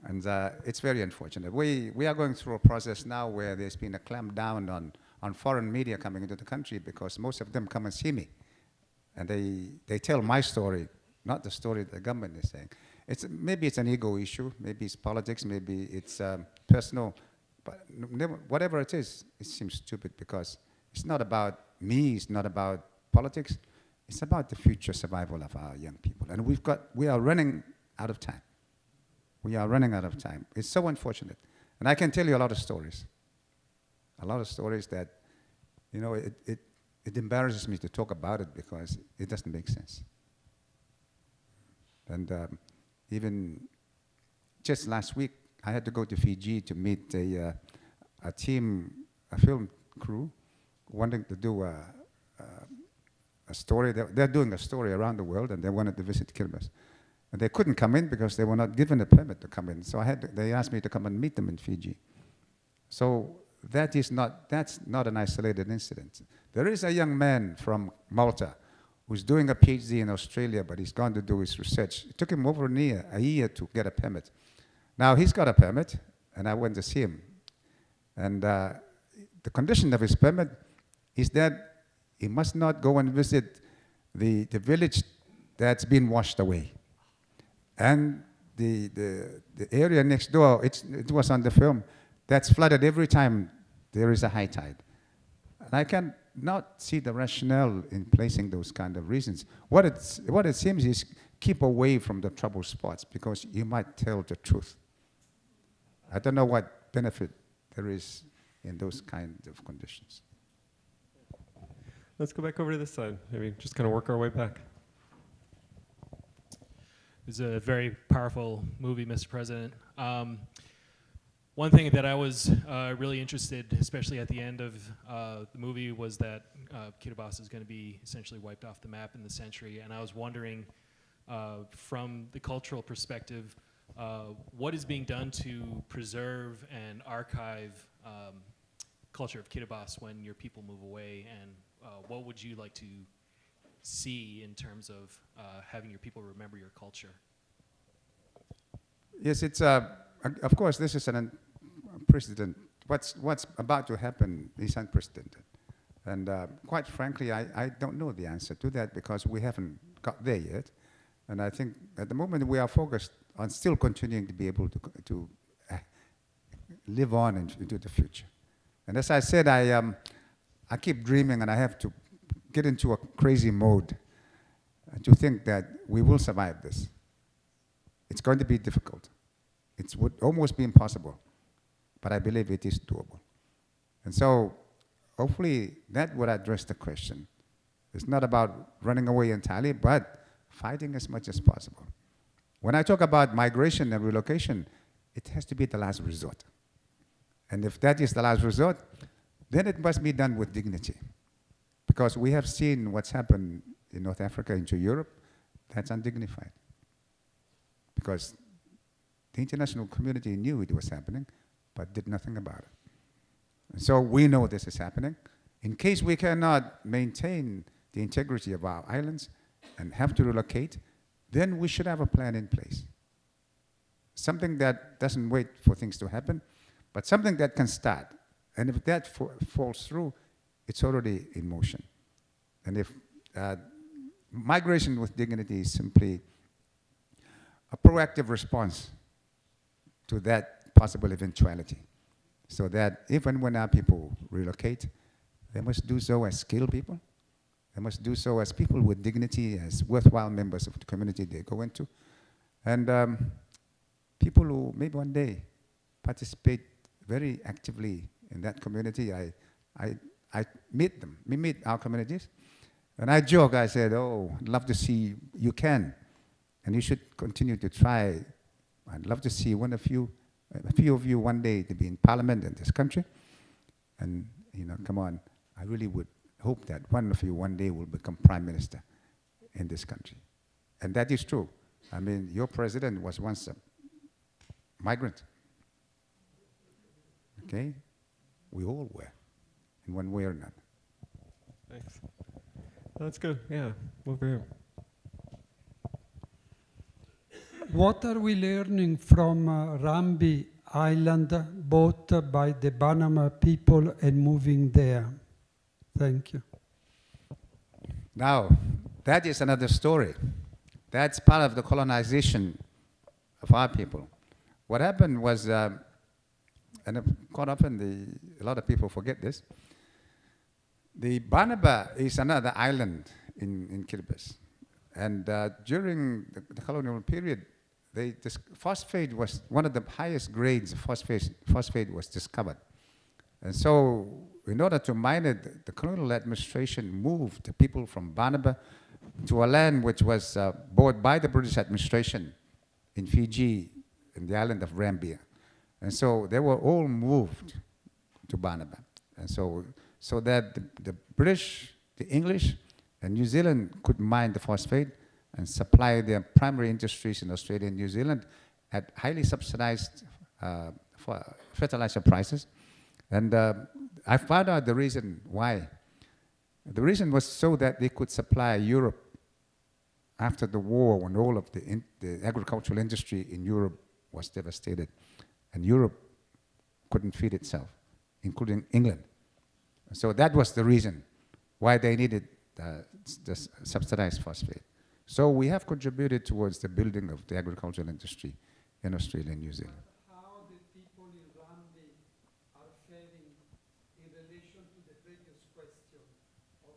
And it's very unfortunate. We are going through a process now where there's been a clampdown on foreign media coming into the country because most of them come and see me. And they tell my story, not the story the government is saying. Maybe it's an ego issue, maybe it's politics, maybe it's personal, but whatever it is, it seems stupid because it's not about me, it's not about politics, it's about the future survival of our young people. And we are running out of time. We are running out of time. It's so unfortunate. And I can tell you a lot of stories that, you know, it embarrasses me to talk about it because it doesn't make sense. And even just last week, I had to go to Fiji to meet a film crew, wanting to do a story. They're doing a story around the world, and they wanted to visit Kiribati. And they couldn't come in because they were not given a permit to come in. So they asked me to come and meet them in Fiji. So that's not an isolated incident. There is a young man from Malta who's doing a PhD in Australia, but he's gone to do his research. It took him over a year to get a permit. Now he's got a permit, and I went to see him. And the condition of his permit is that he must not go and visit the village that's been washed away. And the area next door, it was on the film, that's flooded every time there is a high tide. And I can not see the rationale in placing those kind of reasons. What it seems is keep away from the trouble spots because you might tell the truth. I don't know what benefit there is in those kinds of conditions. Let's go back over to this side. Maybe just kind of work our way back. It's a very powerful movie, Mr. President. One thing that I was really interested, especially at the end of the movie, was that Kiribati is going to be essentially wiped off the map in the century. And I was wondering, from the cultural perspective, what is being done to preserve and archive culture of Kiribati when your people move away, and what would you like to see in terms of having your people remember your culture? Yes, it's of course this is an unprecedented. What's about to happen is unprecedented, and quite frankly, I don't know the answer to that because we haven't got there yet. And I think at the moment we are focused on still continuing to be able to live on into the future. And as I said, I keep dreaming, and I have to get into a crazy mode to think that we will survive this. It's going to be difficult. It would almost be impossible, but I believe it is doable. And so hopefully that would address the question. It's not about running away entirely, but fighting as much as possible. When I talk about migration and relocation, it has to be the last resort. And if that is the last resort, then it must be done with dignity. Because we have seen what's happened in North Africa into Europe, that's undignified. Because the international community knew it was happening, but did nothing about it. And so we know this is happening. In case we cannot maintain the integrity of our islands and have to relocate, then we should have a plan in place. Something that doesn't wait for things to happen, but something that can start. And if that falls through, it's already in motion. And if migration with dignity is simply a proactive response to that possible eventuality, so that if and when our people relocate, they must do so as skilled people. They must do so as people with dignity, as worthwhile members of the community they go into. And people who maybe one day participate very actively in that community. I meet them. We meet our communities. And I joke, I said, oh, I'd love to see you can. And you should continue to try. I'd love to see a few of you one day to be in parliament in this country. And, you know, come on, I really would hope that one of you one day will become prime minister in this country. And that is true. I mean, your president was once a migrant. Okay? We all were, in one way or another. Thanks. That's good. Yeah, over here. What are we learning from Rambi Island, bought by the Banama people and moving there? Thank you. Now, that is another story. That's part of the colonization of our people. What happened was, and quite often a lot of people forget this, the Banaba is another island in Kiribati. And during the colonial period, phosphate was one of the highest grades of phosphate was discovered. And so in order to mine it, the colonial administration moved the people from Banaba to a land which was bought by the British administration in Fiji, in the island of Rambia. And so they were all moved to Banaba. And so that the British, the English, and New Zealand could mine the phosphate and supply their primary industries in Australia and New Zealand at highly subsidized fertilizer prices. And I found out the reason why. The reason was so that they could supply Europe after the war, when all of the agricultural industry in Europe was devastated. And Europe couldn't feed itself, including England. So that was the reason why they needed the subsidized phosphate. So we have contributed towards the building of the agricultural industry in Australia and New Zealand. How the people in Rambi are faring in relation to the previous question of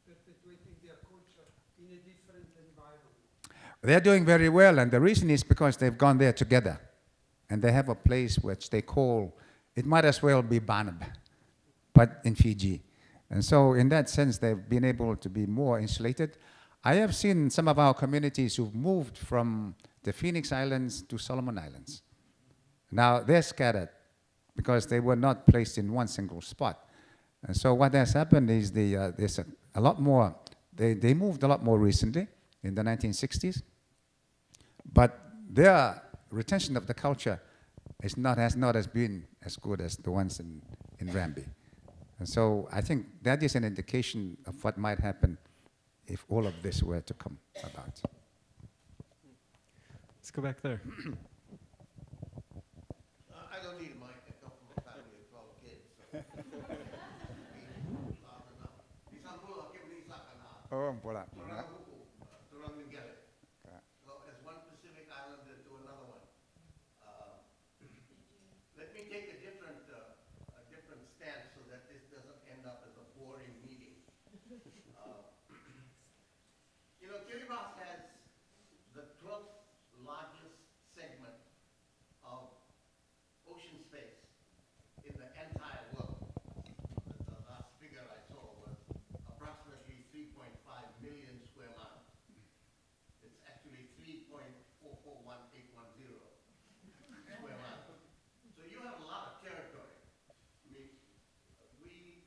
perpetuating their culture in a different environment? They're doing very well, and the reason is because they've gone there together. And they have a place which they call, it might as well be Banaba, but in Fiji. And so in that sense, they've been able to be more insulated. I have seen some of our communities who've moved from the Phoenix Islands to Solomon Islands. Now, they're scattered because they were not placed in one single spot. And so what has happened is there's a lot more, they moved a lot more recently in the 1960s, but their retention of the culture has not been as good as the ones in Rambi. And so I think that is an indication of what might happen if all of this were to come about. Let's go back there. I don't need a mic. I come from a family of 12 kids. So. Oh, voilà. So as one Pacific Islander to another one. Let me take a different stance so that this doesn't end up as a boring meeting. Kiribati has the 12th largest segment of ocean space in the entire world. The last figure I saw was approximately 3.5 million square miles. It's actually 3.441810 square miles. So you have a lot of territory. I mean, we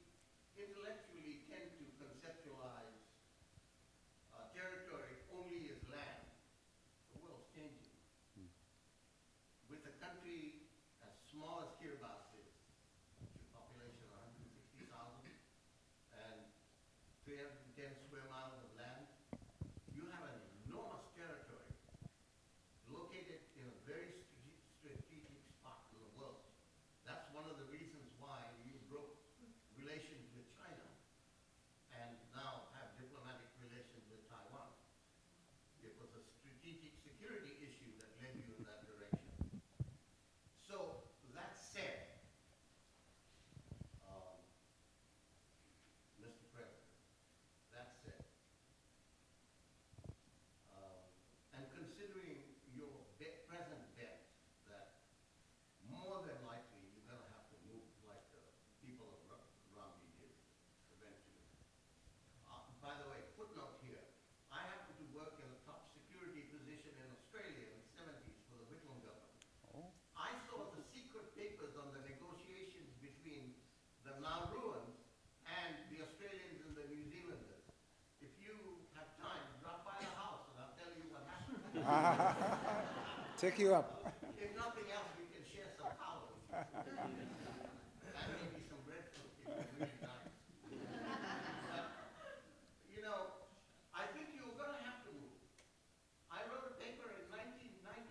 intellectually tend to conceptualize territory only as land. The world's changing. With a country as small as Kiribati is, with a population of 160,000 and 310 square miles of land, you have an enormous territory located in a very strategic spot in the world. That's one of the reasons why you broke relations with China and now have diplomatic relations with Taiwan. It was a strategic security issue that led you in that direction. So that said, Mr. President, that said, and considering your present bet that more than likely you're going to have to move like the people of Rambi did eventually. By the way, footnote here, I happened to work in a top security position in Australia in the 70s for the Whitlam government. I saw the secret papers on the negotiations between the Nauruans and the Australians and the New Zealanders. If you have time, drop by the house and I'll tell you what happened. Take you up. If nothing else, we can share some towels. And maybe some breadfruit if you're really nice. But, I think you're going to have to move. I wrote a paper in 1990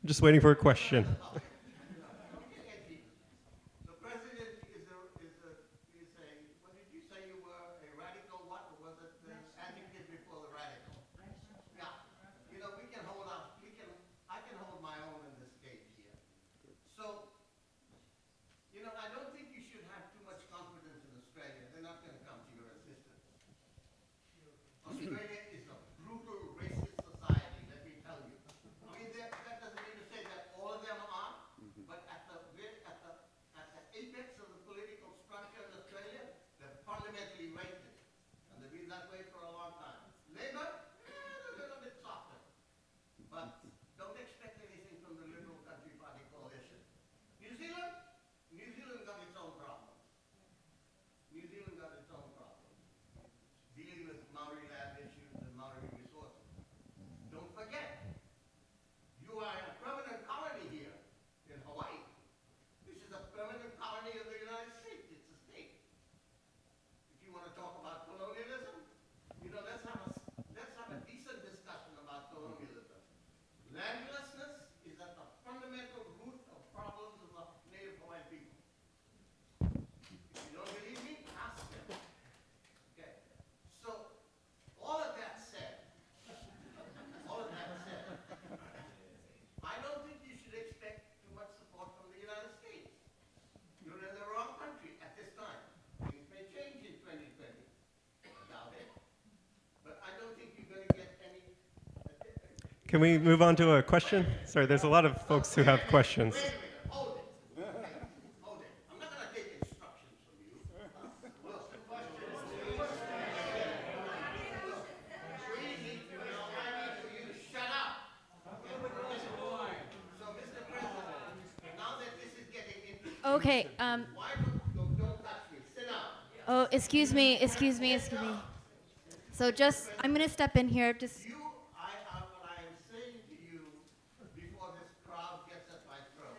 Just waiting for a question. The president is a, what did you say you were, a radical what? Or was it the adjective before the radical? Yeah. You know, I can hold my own in this stage here. So, you know, I don't think you should have too much confidence in Australia. They're not going to come to your assistance. Australia is a brutal, racist society, let me tell you. I mean, that doesn't mean to say that all of them are, but at the apex of the political structure in Australia, they're fundamentally racist. And they've been that way for a long time. Labour, a little bit softer. But don't expect anything from the Liberal Country Party coalition. New Zealand got its own problems. New Zealand got its own problems. Dealing with Maori land issues and Maori resources. Don't forget, you are a permanent colony here in Hawaii. This is a permanent colony of the United States. It's a state. If you want to talk about colonialism, you know, let's have a decent discussion about colonialism. Landlessness is at the fundamental root of problems of the native Hawaiian people. If you don't believe me, ask them. Okay. So, all of that said, I don't think you should expect too much support from the United States. You're in the wrong country at this time. Things may change in 2020. I doubt it. But I don't think you're going to get any. Can we move on to a question? Sorry, there's a lot of folks who have questions. Wait a minute. Hold it. Hold it. I'm not going to take instructions from you. Well, the question is, we need to know, I need for you to shut up. So, Mr. President, now that this is getting interesting, Okay. why don't touch me? Sit down. Oh, excuse me. So I'm going to step in here. Just. What I am saying to you before this crowd gets at my throat.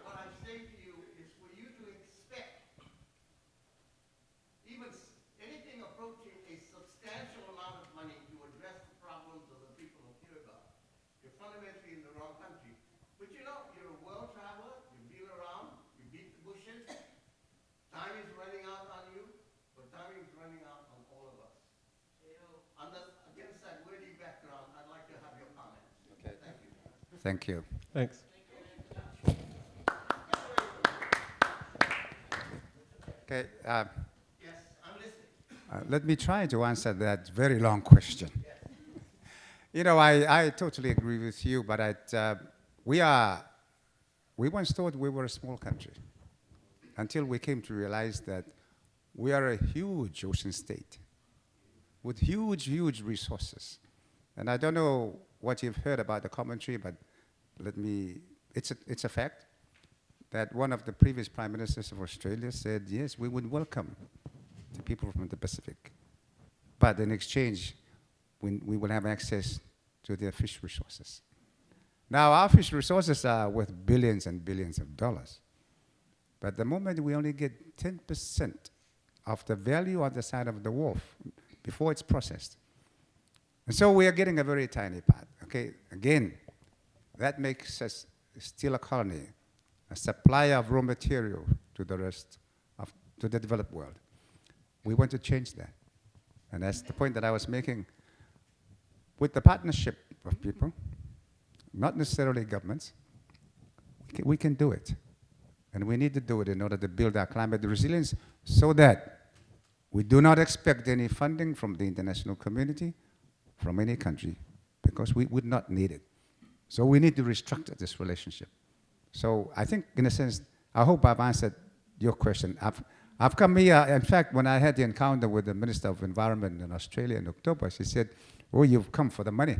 What I'm saying to you is for you to expect even anything approaching a substantial amount of money to address the problems of the people of Kiribati. You're fundamentally in the wrong country. But you know, you're a world traveler, you've been around, you beat the bushes. Time is running out on you, but time is running out on all of us. Against that wordy background, I'd like to have your comments. Okay. Thank you. Thank you. Thanks. Okay, Yes, I'm listening. let me try to answer that very long question. You know, I totally agree with you, but we once thought we were a small country until we came to realize that we are a huge ocean state with huge, huge resources. And I don't know what you've heard about the commentary, but it's a fact that one of the previous prime ministers of Australia said, yes, we would welcome the people from the Pacific. But in exchange, we will have access to their fish resources. Now, our fish resources are worth billions and billions of dollars. But at the moment, we only get 10% of the value on the side of the wharf before it's processed. And so we are getting a very tiny part, okay? Again, that makes us still a colony, a supplier of raw material to the rest of, to the developed world. We want to change that. And that's the point that I was making. With the partnership of people, not necessarily governments, we can do it. And we need to do it in order to build our climate resilience so that we do not expect any funding from the international community, from any country, because we would not need it. So we need to restructure this relationship. So I think, in a sense, I hope I've answered your question. I've come here, in fact, when I had the encounter with the Minister of Environment in Australia in October, she said, oh, you've come for the money.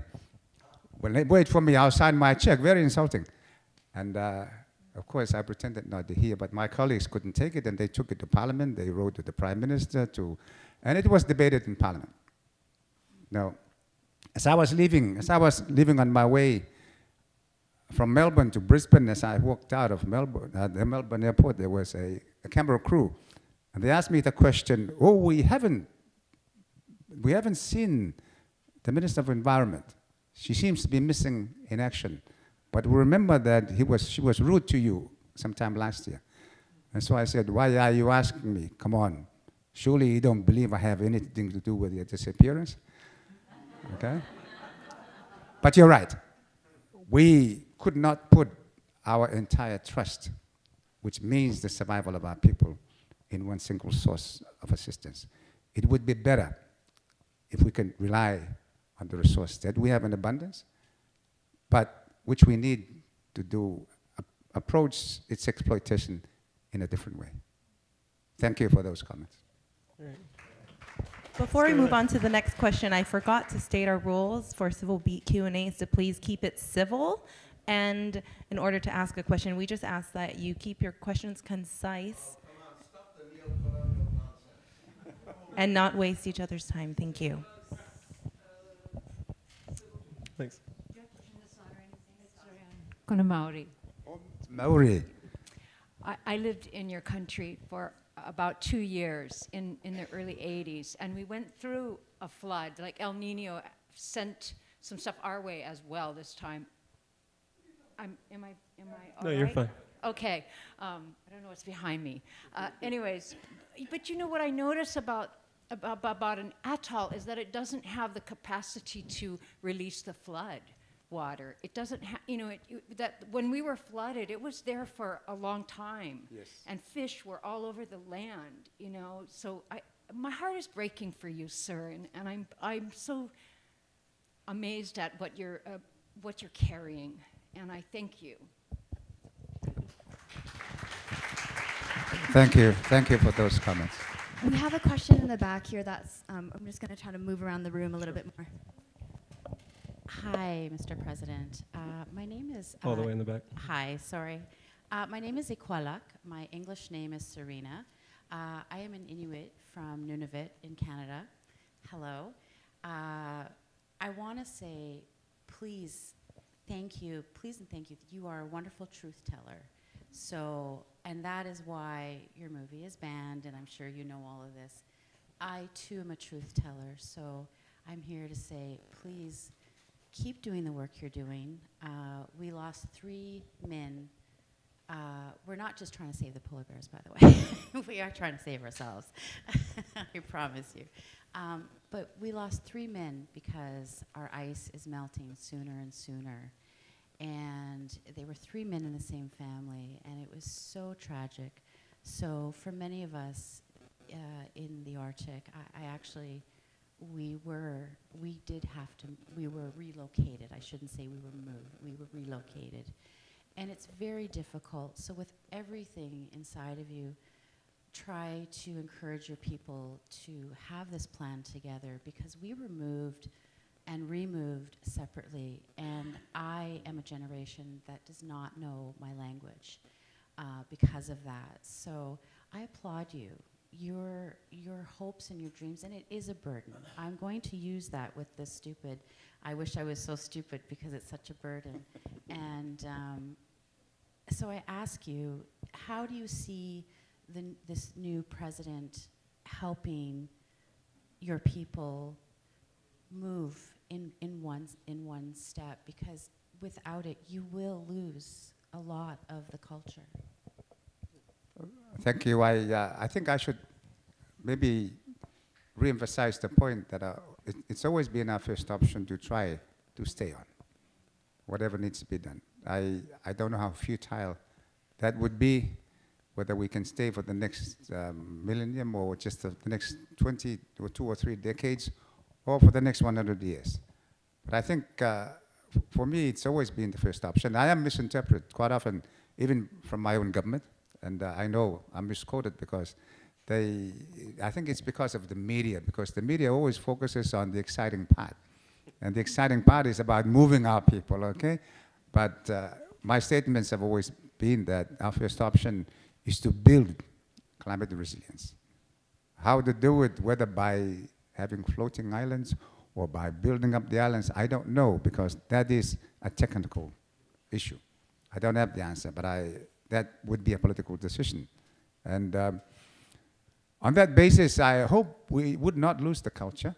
Well, wait for me, I'll sign my check. Very insulting. And of course, I pretended not to hear, but my colleagues couldn't take it, and they took it to Parliament. They wrote to the Prime Minister, and it was debated in Parliament. Now, as I was leaving on my way from Melbourne to Brisbane, as I walked out of Melbourne, at the Melbourne airport, there was a camera crew, and they asked me the question, oh, we haven't seen the Minister of Environment She seems to be missing in action. But remember that she was rude to you sometime last year. And so I said, why are you asking me? Come on. Surely you don't believe I have anything to do with your disappearance? Okay? But you're right. We could not put our entire trust, which means the survival of our people, in one single source of assistance. It would be better if we can rely on the resource that we have in abundance, but which we need to do, approach its exploitation in a different way. Thank you for those comments. Before we move on to the next question, I forgot to state our rules for Civil Beat Q&As to please keep it civil. And in order to ask a question, we just ask that you keep your questions concise and not waste each other's time. Thank you. Thanks. Kona Maori. Maori. I lived in your country for about 2 years in the early 80s, and we went through a flood. Like El Nino sent some stuff our way as well this time. Am I all No, right? you're fine. Okay. I don't know what's behind me. Anyways, but you know what I notice about an atoll is that it doesn't have the capacity to release the flood water. It doesn't have, that when we were flooded, it was there for a long time. Yes. And fish were all over the land, So my heart is breaking for you, sir, and I'm so amazed at what you're carrying, and I thank you. Thank you. Thank you for those comments. We have a question in the back here that's, I'm just going to try to move around the room a little bit more. Hi, Mr. President. My name is... All the way in the back. Hi, sorry. My name is Ikwalak. My English name is Serena. I am an Inuit from Nunavut in Canada. Hello. I want to say, please and thank you. You are a wonderful truth teller. So, and that is why your movie is banned, and I'm sure you know all of this. I, too, am a truth teller, so I'm here to say, please keep doing the work you're doing. We lost 3 men. We're not just trying to save the polar bears, by the way. We are trying to save ourselves. I promise you. But we lost 3 men because our ice is melting sooner and sooner. And they were 3 men in the same family, and it was so tragic. So for many of us in the Arctic, we were relocated. I shouldn't say we were moved, we were relocated. And it's very difficult. So with everything inside of you, try to encourage your people to have this plan together, because we were moved and removed separately, and I am a generation that does not know my language because of that. So I applaud you. Your hopes and your dreams, and it is a burden. I'm going to use that with this stupid. I wish I was so stupid because it's such a burden. And so I ask you, how do you see this new president helping your people move in one step? Because without it, you will lose a lot of the culture. Thank you. I think I should maybe re-emphasize the point that it's always been our first option to try to stay on, whatever needs to be done. I don't know how futile that would be, whether we can stay for the next millennium or just the next 20 or 2 or 3 decades, or for the next 100 years. But I think for me, it's always been the first option. I am misinterpreted quite often, even from my own government. And I know I'm misquoted because I think it's because of the media, because the media always focuses on the exciting part. And the exciting part is about moving our people, okay? But my statements have always been that our first option is to build climate resilience. How to do it, whether by having floating islands or by building up the islands, I don't know, because that is a technical issue. I don't have the answer, but that would be a political decision. And on that basis, I hope we would not lose the culture.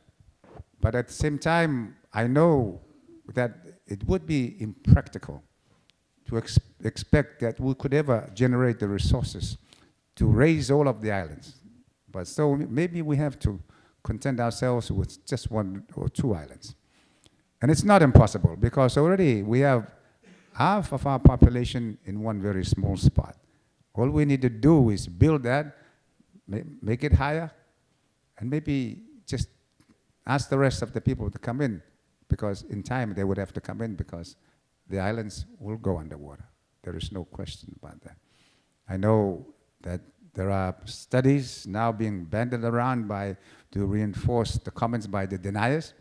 But at the same time, I know that it would be impractical to expect that we could ever generate the resources to raise all of the islands. But so maybe we have to content ourselves with just 1 or 2 islands. And it's not impossible, because already we have half of our population in one very small spot. All we need to do is build that, make it higher, and maybe just ask the rest of the people to come in, because in time they would have to come in, because the islands will go underwater. There is no question about that. I know that there are studies now being banded around to reinforce the comments by the deniers,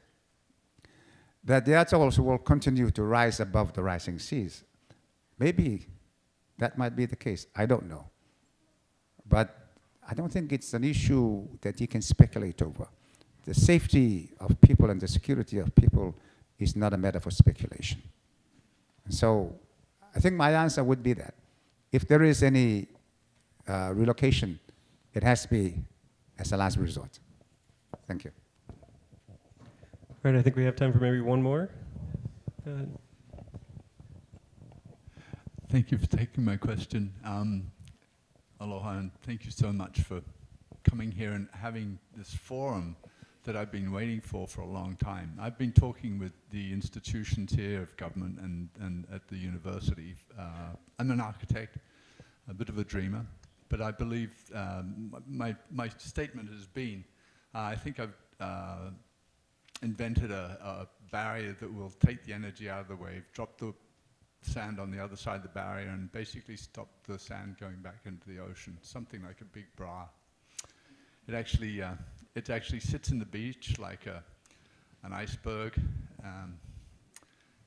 that the atolls will continue to rise above the rising seas. Maybe that might be the case. I don't know. But I don't think it's an issue that you can speculate over. The safety of people and the security of people is not a matter for speculation. And so I think my answer would be that if there is any relocation, it has to be as a last resort. Thank you. All right, I think we have time for maybe one more. Thank you for taking my question. Aloha, and thank you so much for coming here and having this forum that I've been waiting for a long time. I've been talking with the institutions here of government and at the university. I'm an architect, a bit of a dreamer, but I believe my statement has been, I think I've invented a barrier that will take the energy out of the wave, drop the sand on the other side of the barrier, and basically stop the sand going back into the ocean, something like a big bra. It actually sits in the beach like an iceberg,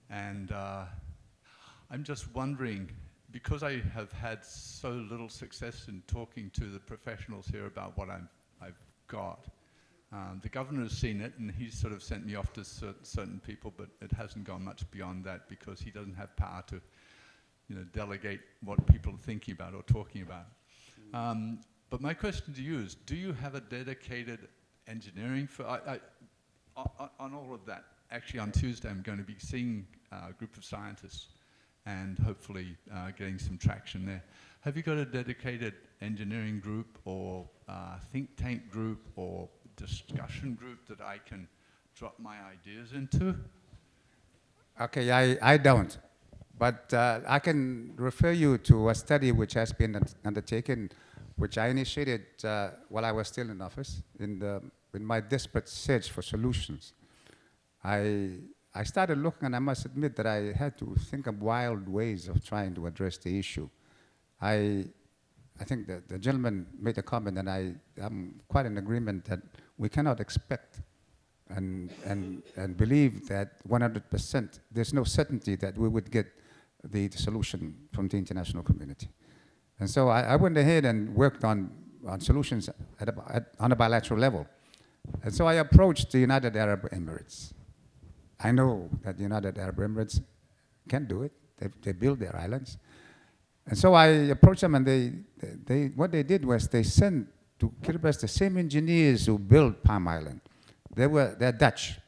and I'm just wondering, because I have had so little success in talking to the professionals here about what I've got. The governor has seen it, and he's sort of sent me off to certain people, but it hasn't gone much beyond that, because he doesn't have power to, delegate what people are thinking about or talking about. But my question to you is, do you have a dedicated engineering on all of that? Actually, on Tuesday, I'm going to be seeing a group of scientists and hopefully getting some traction there. Have you got a dedicated engineering group or think tank group or discussion group that I can drop my ideas into? Okay, I don't. But I can refer you to a study which has been undertaken, which I initiated while I was still in office, in my desperate search for solutions. I started looking, and I must admit that I had to think of wild ways of trying to address the issue. I think that the gentleman made a comment, and I'm quite in agreement that we cannot expect and believe that 100%, there's no certainty that we would get the solution from the international community. And so I went ahead and worked on solutions on a bilateral level. And so I approached the United Arab Emirates. I know that the United Arab Emirates can do it. They build their islands. And so I approached them, and what they did was they sent to Kiribati the same engineers who built Palm Island. They're Dutch,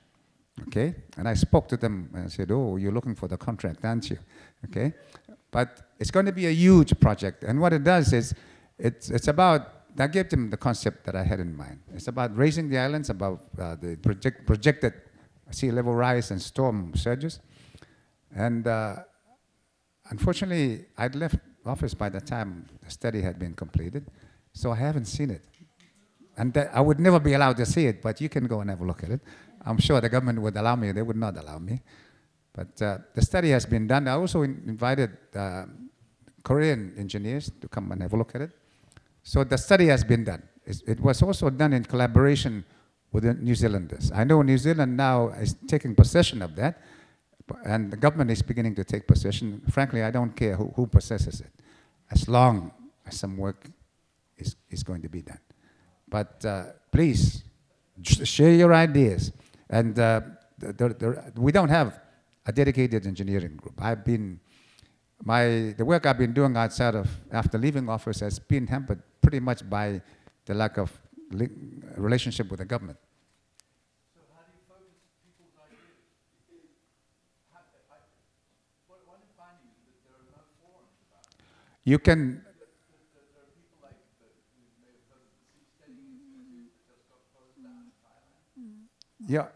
okay? And I spoke to them and I said, oh, you're looking for the contract, aren't you? Okay? But it's going to be a huge project. And what it does is, it's about, I gave them the concept that I had in mind. It's about raising the islands above the projected sea level rise and storm surges. And unfortunately, I'd left office by the time the study had been completed, so I haven't seen it. And I would never be allowed to see it, but you can go and have a look at it. I'm sure the government would allow me. They would not allow me. But the study has been done. I also invited Korean engineers to come and have a look at it. So the study has been done. It was also done in collaboration with the New Zealanders. I know New Zealand now is taking possession of that, and the government is beginning to take possession. Frankly, I don't care who possesses it, as long as some work is going to be done. But please, share your ideas. And we don't have a dedicated engineering group. The work I've been doing after leaving office has been hampered pretty much by the lack of relationship with the government. So how do you focus people's ideas? You can, yeah.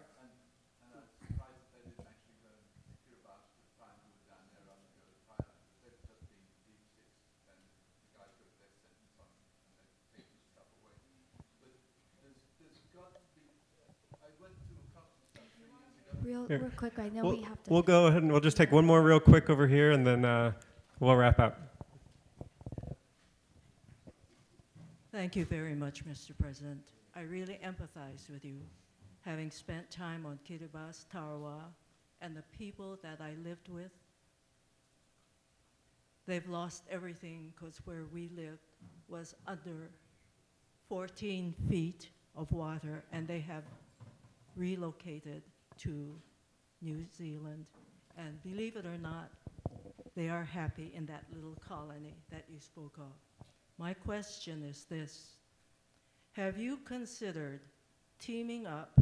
Real quick, I know We'll, we have to. we'll go ahead and we'll just take one more real quick over here, and then we'll wrap up. Thank you very much, Mr. President. I really empathize with you, having spent time on Kiribati, Tarawa, and the people that I lived with. They've lost everything because where we lived was under 14 feet of water, and they have relocated to New Zealand. And believe it or not, they are happy in that little colony that you spoke of. My question is this: have you considered teaming up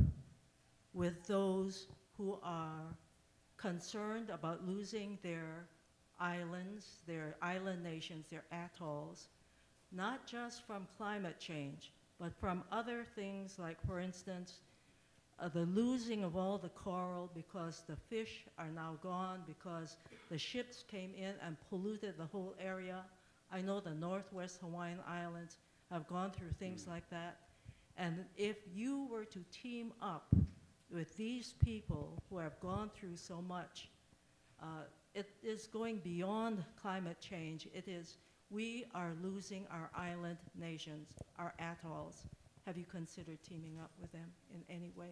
with those who are concerned about losing their islands, their island nations, their atolls, not just from climate change, but from other things like, for instance, the losing of all the coral because the fish are now gone because the ships came in and polluted the whole area? I know the Northwest Hawaiian Islands have gone through things like that. And if you were to team up with these people who have gone through so much, it is going beyond climate change. It is, we are losing our island nations, our atolls. Have you considered teaming up with them in any way?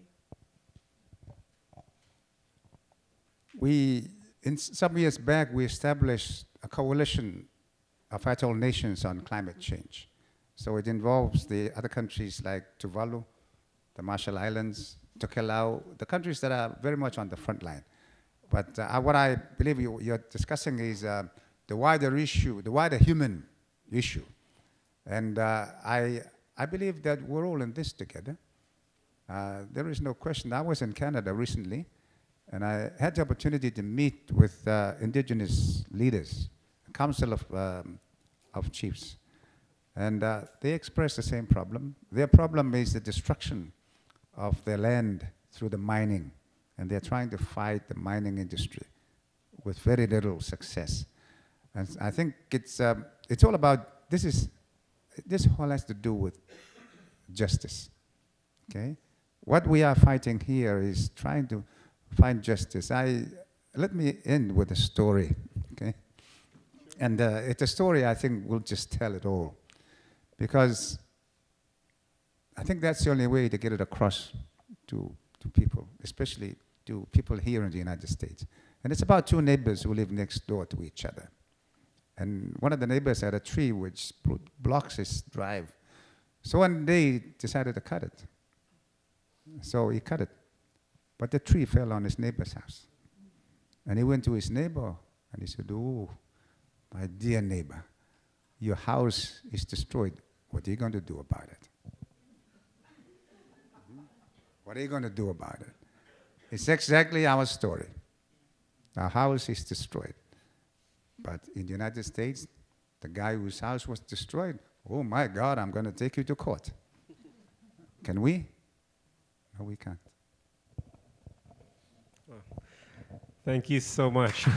Some years back, we established a coalition of atoll nations on climate change. So it involves the other countries like Tuvalu, the Marshall Islands, Tokelau, the countries that are very much on the front line. But what I believe you're discussing is the wider issue, the wider human issue. And I believe that we're all in this together. There is no question. I was in Canada recently, and I had the opportunity to meet with indigenous leaders, a council of chiefs. And they expressed the same problem. Their problem is the destruction of their land through the mining. And they're trying to fight the mining industry with very little success. And I think it's all about, this all has to do with justice, okay? What we are fighting here is trying to find justice. Let me end with a story, okay? And it's a story I think will just tell it all. Because I think that's the only way to get it across to people, especially to people here in the United States. And it's about two neighbors who live next door to each other. And one of the neighbors had a tree which blocks his drive. So one day he decided to cut it. So he cut it. But the tree fell on his neighbor's house. And he went to his neighbor and he said, "Oh, my dear neighbor, your house is destroyed. What are you going to do about it?" What are you going to do about it? It's exactly our story. Our house is destroyed. But in the United States, the guy whose house was destroyed, oh my God, I'm going to take you to court. Can we? No, we can't. Thank you so much.